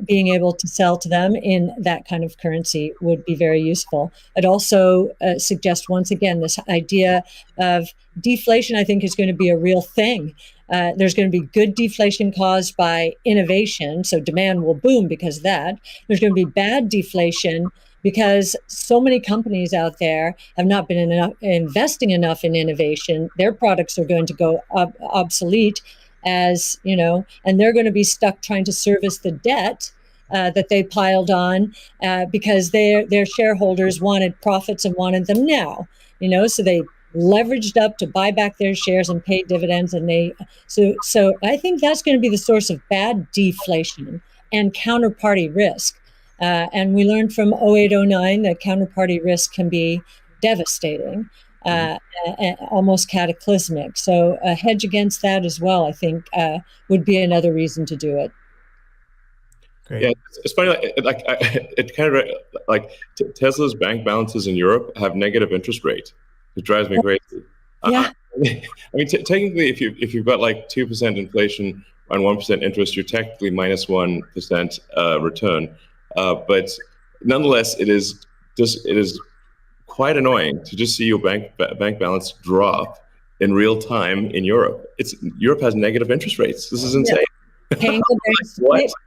being able to sell to them in that kind of currency would be very useful. I'd also suggest, once again, this idea of deflation, I think, is going to be a real thing. There's going to be good deflation caused by innovation, so demand will boom because of that. There's going to be bad deflation because so many companies out there have not been investing enough in innovation. Their products are going to go obsolete, and they're going to be stuck trying to service the debt that they piled on because their shareholders wanted profits and wanted them now. So they leveraged up to buy back their shares and pay dividends, and so I think that's going to be the source of bad deflation and counterparty risk. And we learned from 0809 that counterparty risk can be devastating. Almost cataclysmic. So a hedge against that as well, I think, would be another reason to do it. Great. Yeah, it's funny. It kind of like Tesla's bank balances in Europe have negative interest rates. It drives me crazy. Yeah. I mean, technically, if you've got like 2% inflation and 1% interest, you're technically minus 1% return. But nonetheless, it is quite annoying to just see your bank balance drop in real time in Europe. Europe has negative interest rates. This is insane. Yeah. Paying the banks,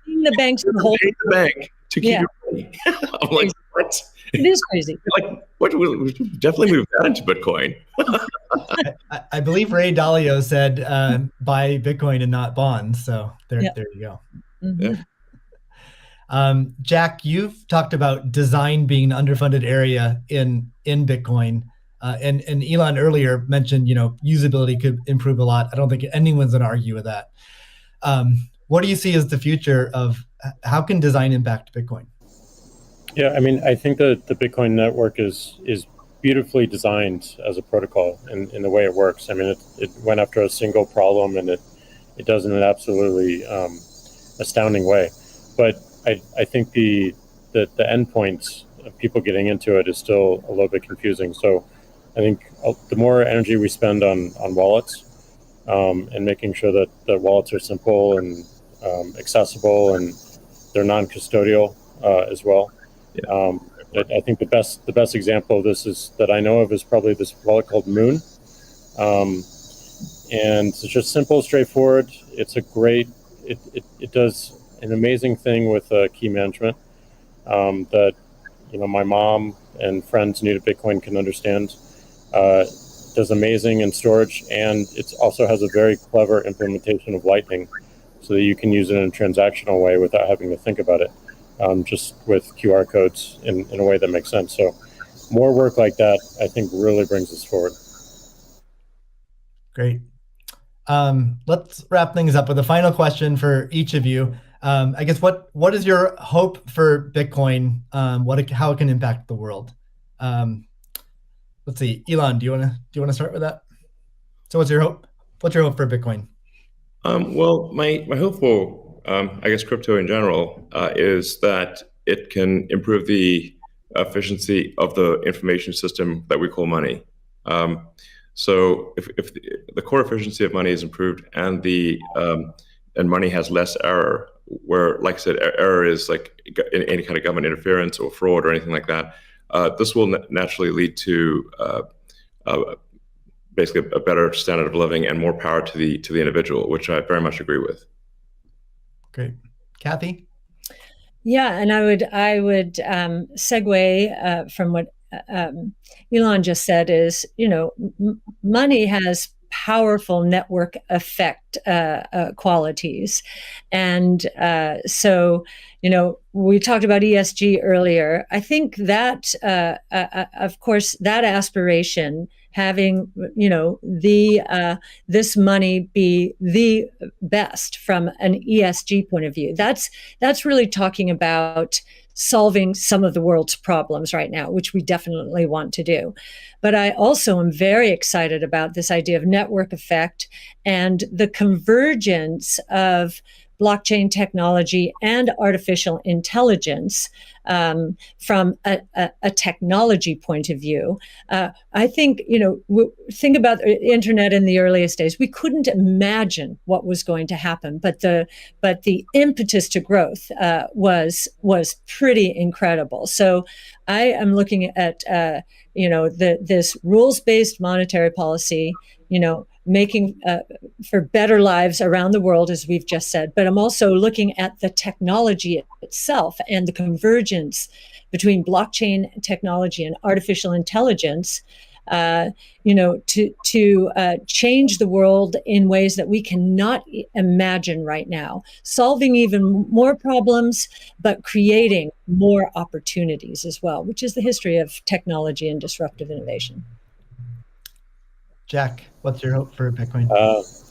paying the banks to hold the bank to keep your money. I'm like, what? It is crazy. Like, what? We definitely move that into Bitcoin. I believe Ray Dalio said, "Buy Bitcoin and not bonds." So there you go. Mm-hmm. Yeah. Jack, you've talked about design being an underfunded area in Bitcoin, and Elon earlier mentioned usability could improve a lot. I don't think anyone's going to argue with that. What do you see as the future of how can design impact Bitcoin? Yeah, I mean, I think that the Bitcoin network is beautifully designed as a protocol in the way it works. I mean, it went after a single problem, and it does in an absolutely astounding way. But I think the endpoints of people getting into it is still a little bit confusing. So I think the more energy we spend on wallets and making sure that the wallets are simple and accessible and they're non-custodial as well. Yeah. I think the best example of this that I know of is probably this wallet called Moon. And it's just simple, straightforward. It's it does an amazing thing with key management that my mom and friends new to Bitcoin can understand. Does amazing in storage, and it also has a very clever implementation of Lightning, so that you can use it in a transactional way without having to think about it, just with QR codes in a way that makes sense. So more work like that, I think, really brings us forward. Great. Let's wrap things up with a final question for each of you. I guess what is your hope for Bitcoin? How it can impact the world? Let's see, Elon, do you want to start with that? So what's your hope? What's your hope for Bitcoin? Well, my hope for I guess crypto in general is that it can improve the efficiency of the information system that we call money. So if the core efficiency of money is improved and and money has less error, where, like I said, error is like in any kind of government interference or fraud or anything like that, this will naturally lead to basically a better standard of living and more power to the individual, which I very much agree with. Great. Kathy? Yeah, and I would segue from what Elon just said is, money has powerful network effect qualities, and so we talked about ESG earlier. I think that of course that aspiration, having the this money be the best from an ESG point of view, that's really talking about solving some of the world's problems right now, which we definitely want to do. But I also am very excited about this idea of network effect and the convergence of blockchain technology and artificial intelligence from a technology point of view. I think, think about the internet in the earliest days. We couldn't imagine what was going to happen, but the impetus to growth was pretty incredible. So I am looking at this rules-based monetary policy, making for better lives around the world, as we've just said. But I'm also looking at the technology itself and the convergence between blockchain technology and artificial intelligence, to change the world in ways that we cannot imagine right now, solving even more problems, but creating more opportunities as well, which is the history of technology and disruptive innovation. Jack, what's your hope for Bitcoin?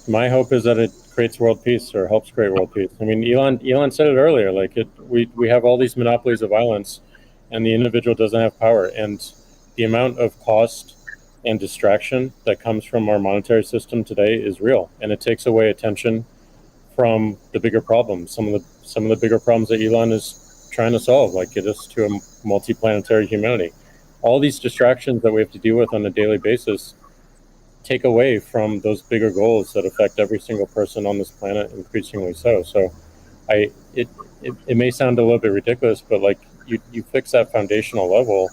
My hope is that it creates world peace or helps create world peace. I mean, Elon said it earlier. Like we have all these monopolies of violence, and the individual doesn't have power. And the amount of cost and distraction that comes from our monetary system today is real, and it takes away attention from the bigger problems. Some of the bigger problems that Elon is trying to solve, like get us to a multiplanetary humanity. All these distractions that we have to deal with on a daily basis take away from those bigger goals that affect every single person on this planet, increasingly so. So it may sound a little bit ridiculous, but like you fix that foundational level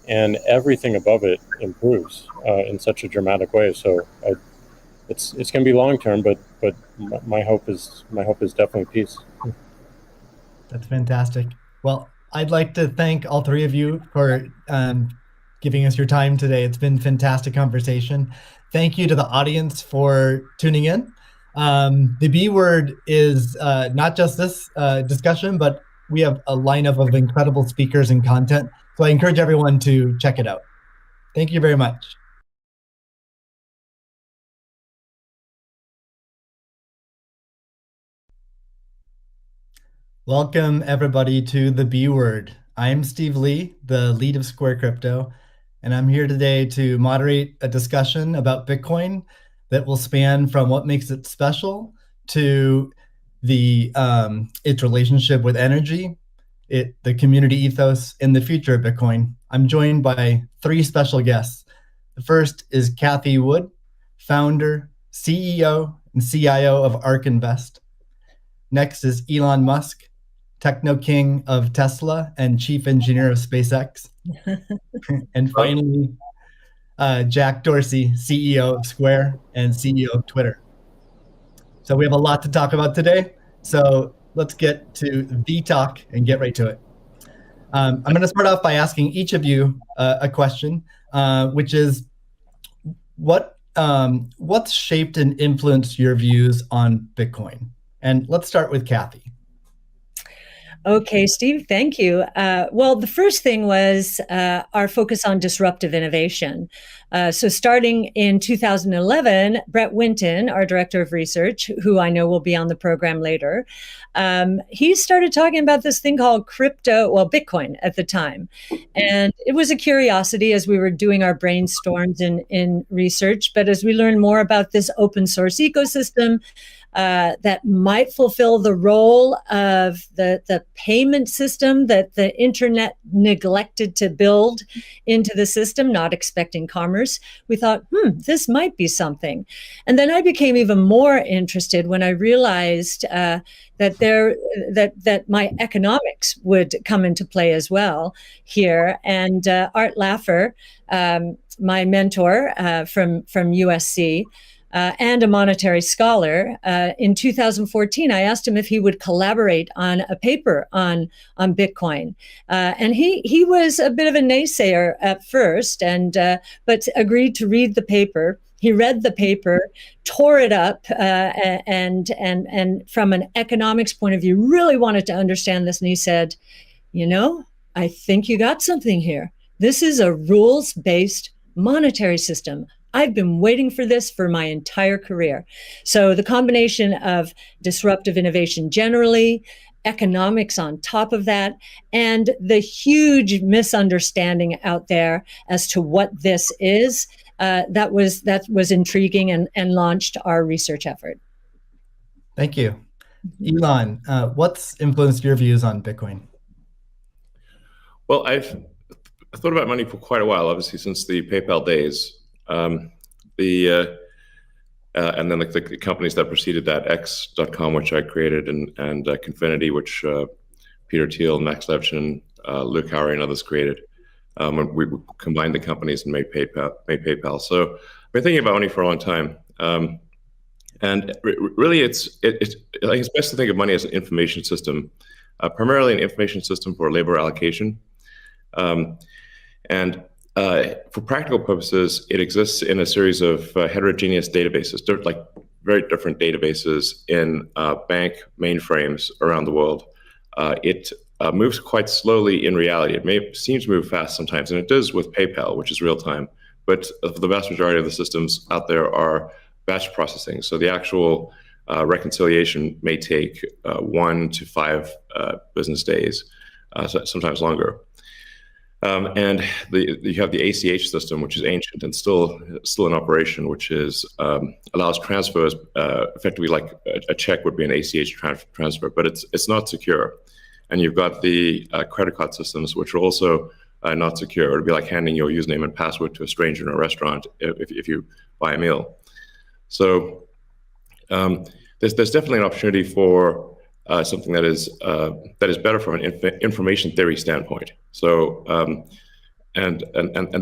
and everything above it improves in such a dramatic way. So it's going to be long term, but my hope is definitely peace. That's fantastic. Well, I'd like to thank all three of you for giving us your time today. It's been a fantastic conversation. Thank you to the audience for tuning in. The B word is not just this discussion, but we have a lineup of incredible speakers and content. So I encourage everyone to check it out. Thank you very much. Welcome everybody to the B word. I'm Steve Lee, the lead of Square Crypto, and I'm here today to moderate a discussion about Bitcoin that will span from what makes it special to the its relationship with energy, the community ethos, and the future of Bitcoin. I'm joined by three special guests. The first is Cathie Wood, founder, CEO, and CIO of ARK Invest. Next is Elon Musk, techno king of Tesla and chief engineer of SpaceX. And finally, Jack Dorsey, CEO of Square and CEO of Twitter. So we have a lot to talk about today. So let's get to the talk and get right to it. I'm going to start off by asking each of you a question, which is what's shaped and influenced your views on Bitcoin? And let's start with Cathie. Okay, Steve, thank you. Well, the first thing was our focus on disruptive innovation. So starting in 2011, Brett Winton, our director of research, who I know will be on the program later, he started talking about this thing called Bitcoin at the time. And it was a curiosity as we were doing our brainstorms in research. But as we learned more about this open source ecosystem, that might fulfill the role of the payment system that the internet neglected to build into the system, not expecting commerce. We thought, this might be something. And then I became even more interested when I realized that my economics would come into play as well here. And Art Laffer, my mentor from USC, and a monetary scholar. In 2014, I asked him if he would collaborate on a paper on Bitcoin, and he was a bit of a naysayer at first, but agreed to read the paper. He read the paper, tore it up, and from an economics point of view, really wanted to understand this. And he said, I think you got something here. This is a rules-based monetary system. I've been waiting for this for my entire career. So the combination of disruptive innovation generally, economics on top of that, and the huge misunderstanding out there as to what this is, that was intriguing and launched our research effort. Thank you. Elon, what's influenced your views on Bitcoin? Well, I've thought about money for quite a while, obviously, since the PayPal days. And then the companies that preceded that, X.com, which I created, and Confinity, which Peter Thiel, Max Levchin, Luke Howry, and others created. And we combined the companies and made PayPal. So I've been thinking about money for a long time. And really, I think it's best to think of money as an information system, primarily an information system for labor allocation. For practical purposes, it exists in a series of heterogeneous databases, like very different databases in bank mainframes around the world. It moves quite slowly in reality. It may seem to move fast sometimes, and it does with PayPal, which is real time. But the vast majority of the systems out there are batch processing. So the actual reconciliation may take 1 to 5 business days, sometimes longer. And you have the ACH system, which is ancient and still in operation, which is allows transfers effectively like a check would be an ACH transfer, but it's not secure. And you've got the credit card systems, which are also not secure. It would be like handing your username and password to a stranger in a restaurant if you buy a meal. So there's definitely an opportunity for something that is better from an information theory standpoint. So and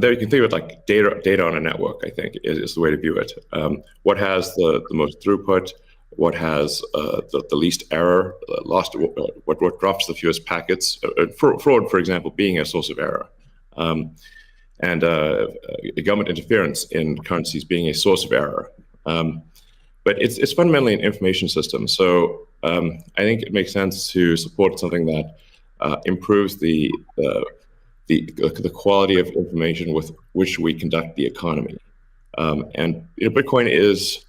there you can think of it like data on a network. I think is the way to view it. What has the most throughput? What has the least error? What drops the fewest packets? Fraud, for example, being a source of error, and government interference in currencies being a source of error. But it's fundamentally an information system. So I think it makes sense to support something that improves the quality of information with which we conduct the economy. And Bitcoin is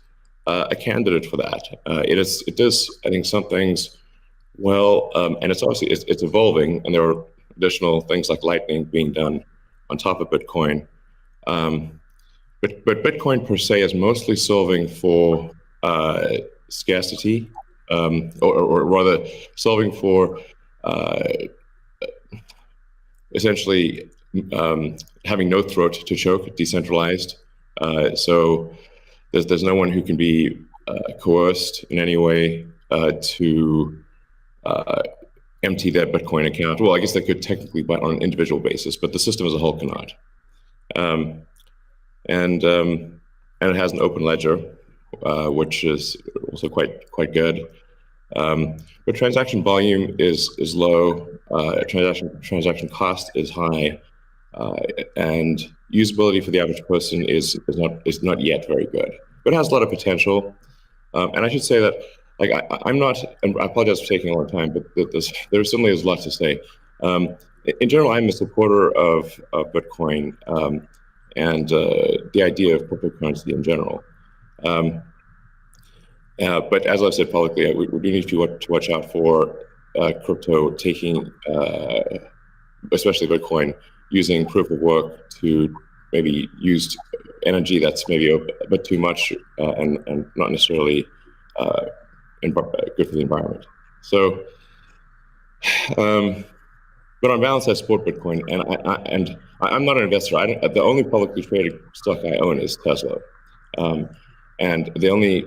a candidate for that. It does, I think, some things well, and it's obviously it's evolving, and there are additional things like Lightning being done on top of Bitcoin. But Bitcoin per se is mostly solving for scarcity, or rather solving for essentially having no throat to choke, decentralized. So there's no one who can be coerced in any way to empty their Bitcoin account. Well, I guess they could technically, but on an individual basis, but the system as a whole cannot. And it has an open ledger, which is also quite good. But transaction volume is low. Transaction cost is high, and usability for the average person is not yet very good. But it has a lot of potential. And I should say that, like, I'm not, and I apologize for taking a long time, but there certainly is a lot to say. In general, I'm a supporter of Bitcoin and the idea of cryptocurrency in general. But as I've said publicly, we do need to watch out for crypto taking, especially Bitcoin, using proof of work to maybe use energy that's maybe a bit too much and not necessarily good for the environment. So, but on balance, I support Bitcoin, and I'm not an investor. The only publicly traded stock I own is Tesla, and the only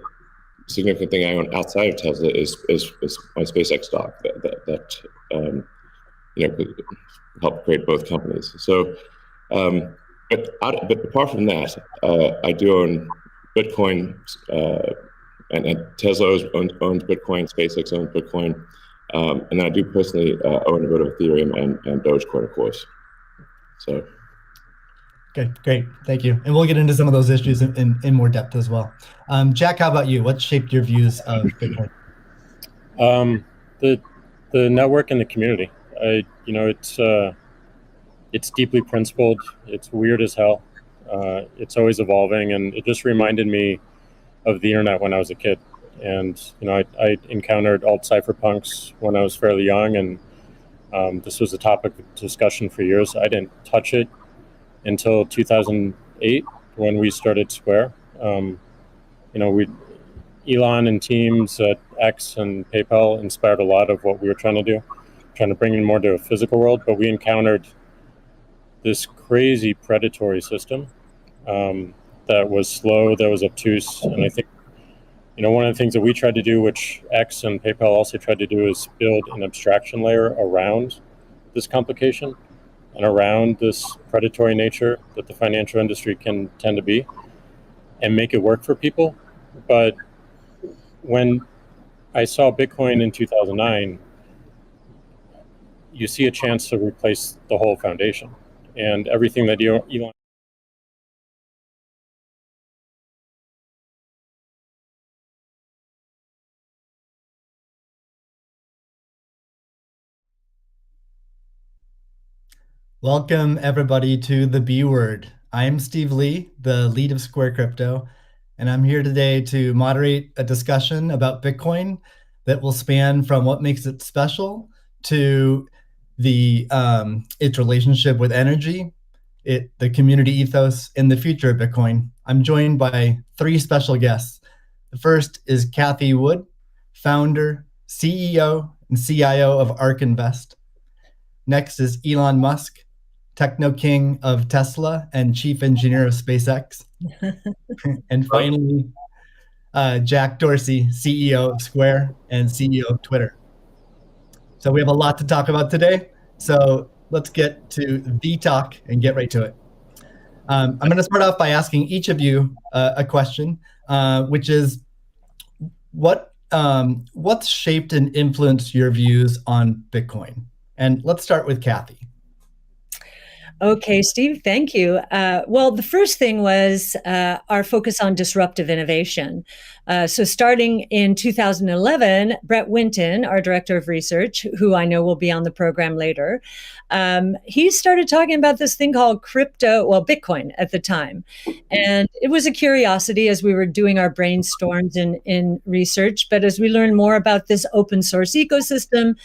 significant thing I own outside of Tesla is my SpaceX stock that could help create both companies. So, but apart from that, I do own Bitcoin, and Tesla owns Bitcoin, SpaceX owns Bitcoin, and then I do personally own a bit of Ethereum and Dogecoin, of course. So. Okay, great, thank you. And we'll get into some of those issues in more depth as well. Jack, how about you? What shaped your views of Bitcoin? The network and the community. It's deeply principled. It's weird as hell. It's always evolving, and it just reminded me of the internet when I was a kid. And I encountered alt cypherpunks when I was fairly young, and this was a topic of discussion for years. I didn't touch it until 2008 when we started Square. Elon and teams at X and PayPal inspired a lot of what we were trying to do, trying to bring in more to a physical world. But we encountered this crazy predatory system that was slow, that was obtuse. And I think, one of the things that we tried to do, which X and PayPal also tried to do, is build an abstraction layer around this complication and around this predatory nature that the financial industry can tend to be, and make it work for people. But when I saw Bitcoin in 2009, you see a chance to replace the whole foundation and everything that Elon. Welcome everybody to the B Word. I'm Steve Lee, the lead of Square Crypto, and I'm here today to moderate a discussion about Bitcoin that will span from what makes it special to its relationship with energy, the community ethos, and the future of Bitcoin. I'm joined by three special guests. The first is Cathie Wood, founder, CEO, and CIO of ARK Invest. Next is Elon Musk, techno king of Tesla and chief engineer of SpaceX. And finally, Jack Dorsey, CEO of Square and CEO of Twitter. So we have a lot to talk about today. So let's get to the talk and get right to it. I'm going to start off by asking each of you a question, which is, what's shaped and influenced your views on Bitcoin? And let's start with Cathie. Okay, Steve, thank you. Well, the first thing was our focus on disruptive innovation. So starting in 2011, Brett Winton, our director of research, who I know will be on the program later, he started talking about this thing called Bitcoin at the time. And it was a curiosity as we were doing our brainstorms in research. But as we learned more about this open source ecosystem,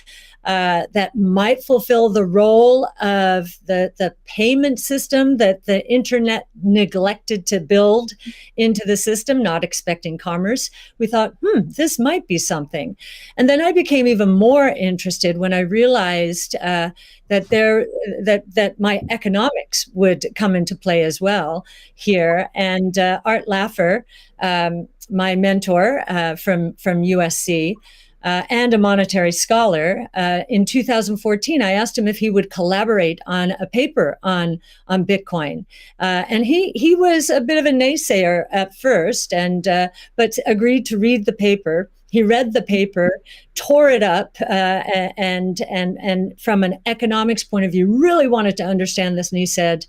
that might fulfill the role of the payment system that the internet neglected to build into the system, not expecting commerce. We thought, this might be something. And then I became even more interested when I realized that my economics would come into play as well here. And Art Laffer, my mentor from USC, and a monetary scholar, in 2014, I asked him if he would collaborate on a paper on Bitcoin. And he was a bit of a naysayer at first, but agreed to read the paper. He read the paper, tore it up, and from an economics point of view, really wanted to understand this. And he said,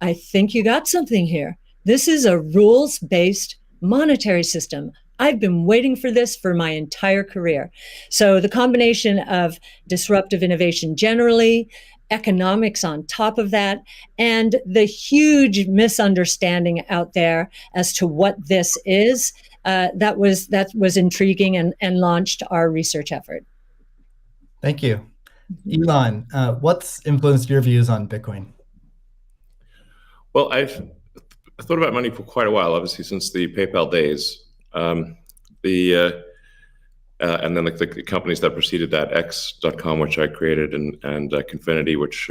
I think you got something here. This is a rules-based monetary system. I've been waiting for this for my entire career. So the combination of disruptive innovation generally, economics on top of that, and the huge misunderstanding out there as to what this is, that was intriguing and launched our research effort. Thank you. Elon, what's influenced your views on Bitcoin? Well, I've thought about money for quite a while, obviously, since the PayPal days. And then the companies that preceded that, X.com, which I created, and Confinity, which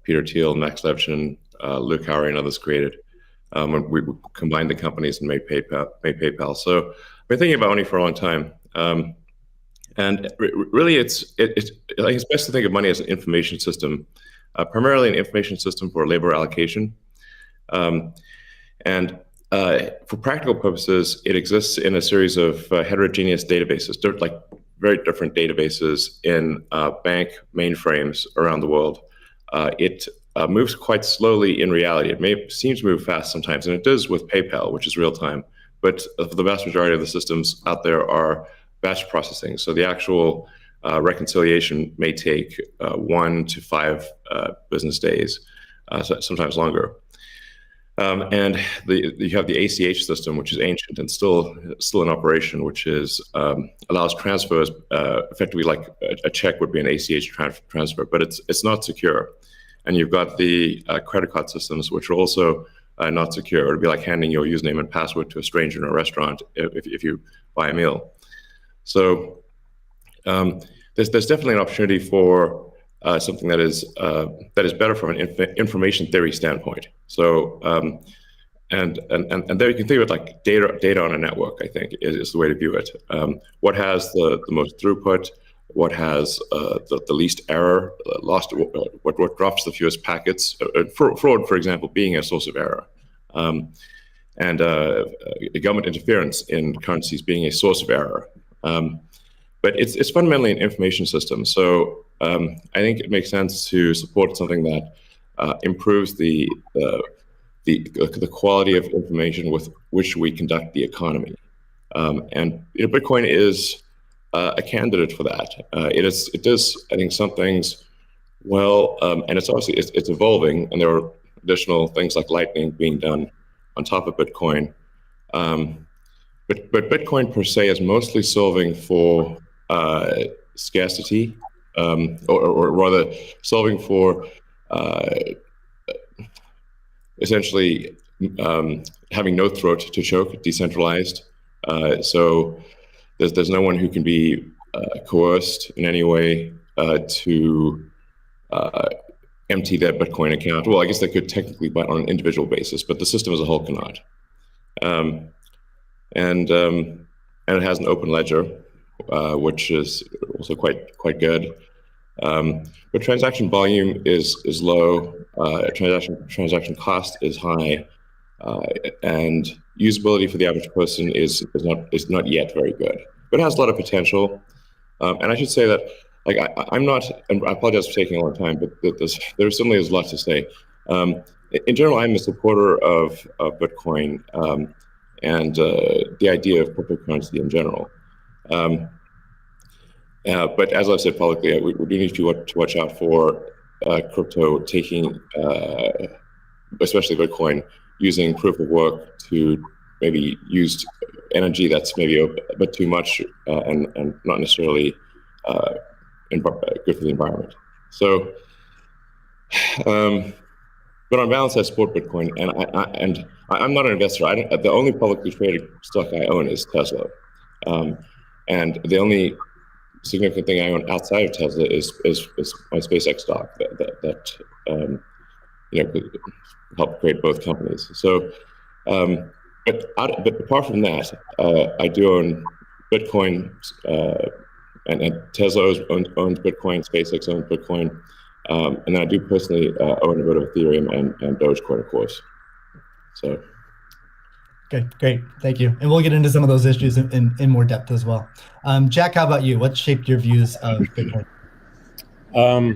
Peter Thiel, Max Levchin, Luke Howry, and others created. We combined the companies and made PayPal. So I've been thinking about money for a long time. And really, it's best to think of money as an information system, primarily an information system for labor allocation. And for practical purposes, it exists in a series of heterogeneous databases, like very different databases in bank mainframes around the world. It moves quite slowly in reality. It may seem to move fast sometimes, and it does with PayPal, which is real time. But the vast majority of the systems out there are batch processing. So the actual reconciliation may take 1 to 5 business days, sometimes longer. And you have the ACH system, which is ancient and still in operation, which is allows transfers effectively like a check would be an ACH transfer, but it's not secure. And you've got the credit card systems, which are also not secure. It would be like handing your username and password to a stranger in a restaurant if you buy a meal. So there's definitely an opportunity for something that is better from an information theory standpoint. So and there you can think of it like data on a network. I think is the way to view it. What has the most throughput? What has the least error? What drops the fewest packets? Fraud, for example, being a source of error. And government interference in currencies being a source of error. But it's fundamentally an information system. So I think it makes sense to support something that improves the quality of information with which we conduct the economy. And Bitcoin is a candidate for that. It does, I think, some things well, and it's obviously it's evolving, and there are additional things like Lightning being done on top of Bitcoin. But Bitcoin per se is mostly solving for scarcity, or rather solving for essentially having no throat to choke, decentralized. So there's no one who can be coerced in any way to empty their Bitcoin account. Well, I guess they could technically, but on an individual basis, but the system as a whole cannot. And it has an open ledger, which is also quite good. But transaction volume is low. Transaction cost is high, and usability for the average person is not yet very good. But it has a lot of potential. And I should say that, like, I'm not, and I apologize for taking a long time, but there certainly is a lot to say. In general, I'm a supporter of Bitcoin and the idea of cryptocurrency in general. But as I've said publicly, we do need to watch out for crypto taking, especially Bitcoin, using proof of work to maybe use energy that's maybe a bit too much and not necessarily good for the environment. So, but on balance, I support Bitcoin, and I'm not an investor. The only publicly traded stock I own is Tesla, and the only significant thing I own outside of Tesla is my SpaceX stock that helped create both companies. So, but apart from that, I do own Bitcoin, and Tesla owns Bitcoin, SpaceX owns Bitcoin, and then I do personally own a bit of Ethereum and Dogecoin, of course. So. Okay, great. Thank you. And we'll get into some of those issues in more depth as well. Jack, how about you? What shaped your views of Bitcoin?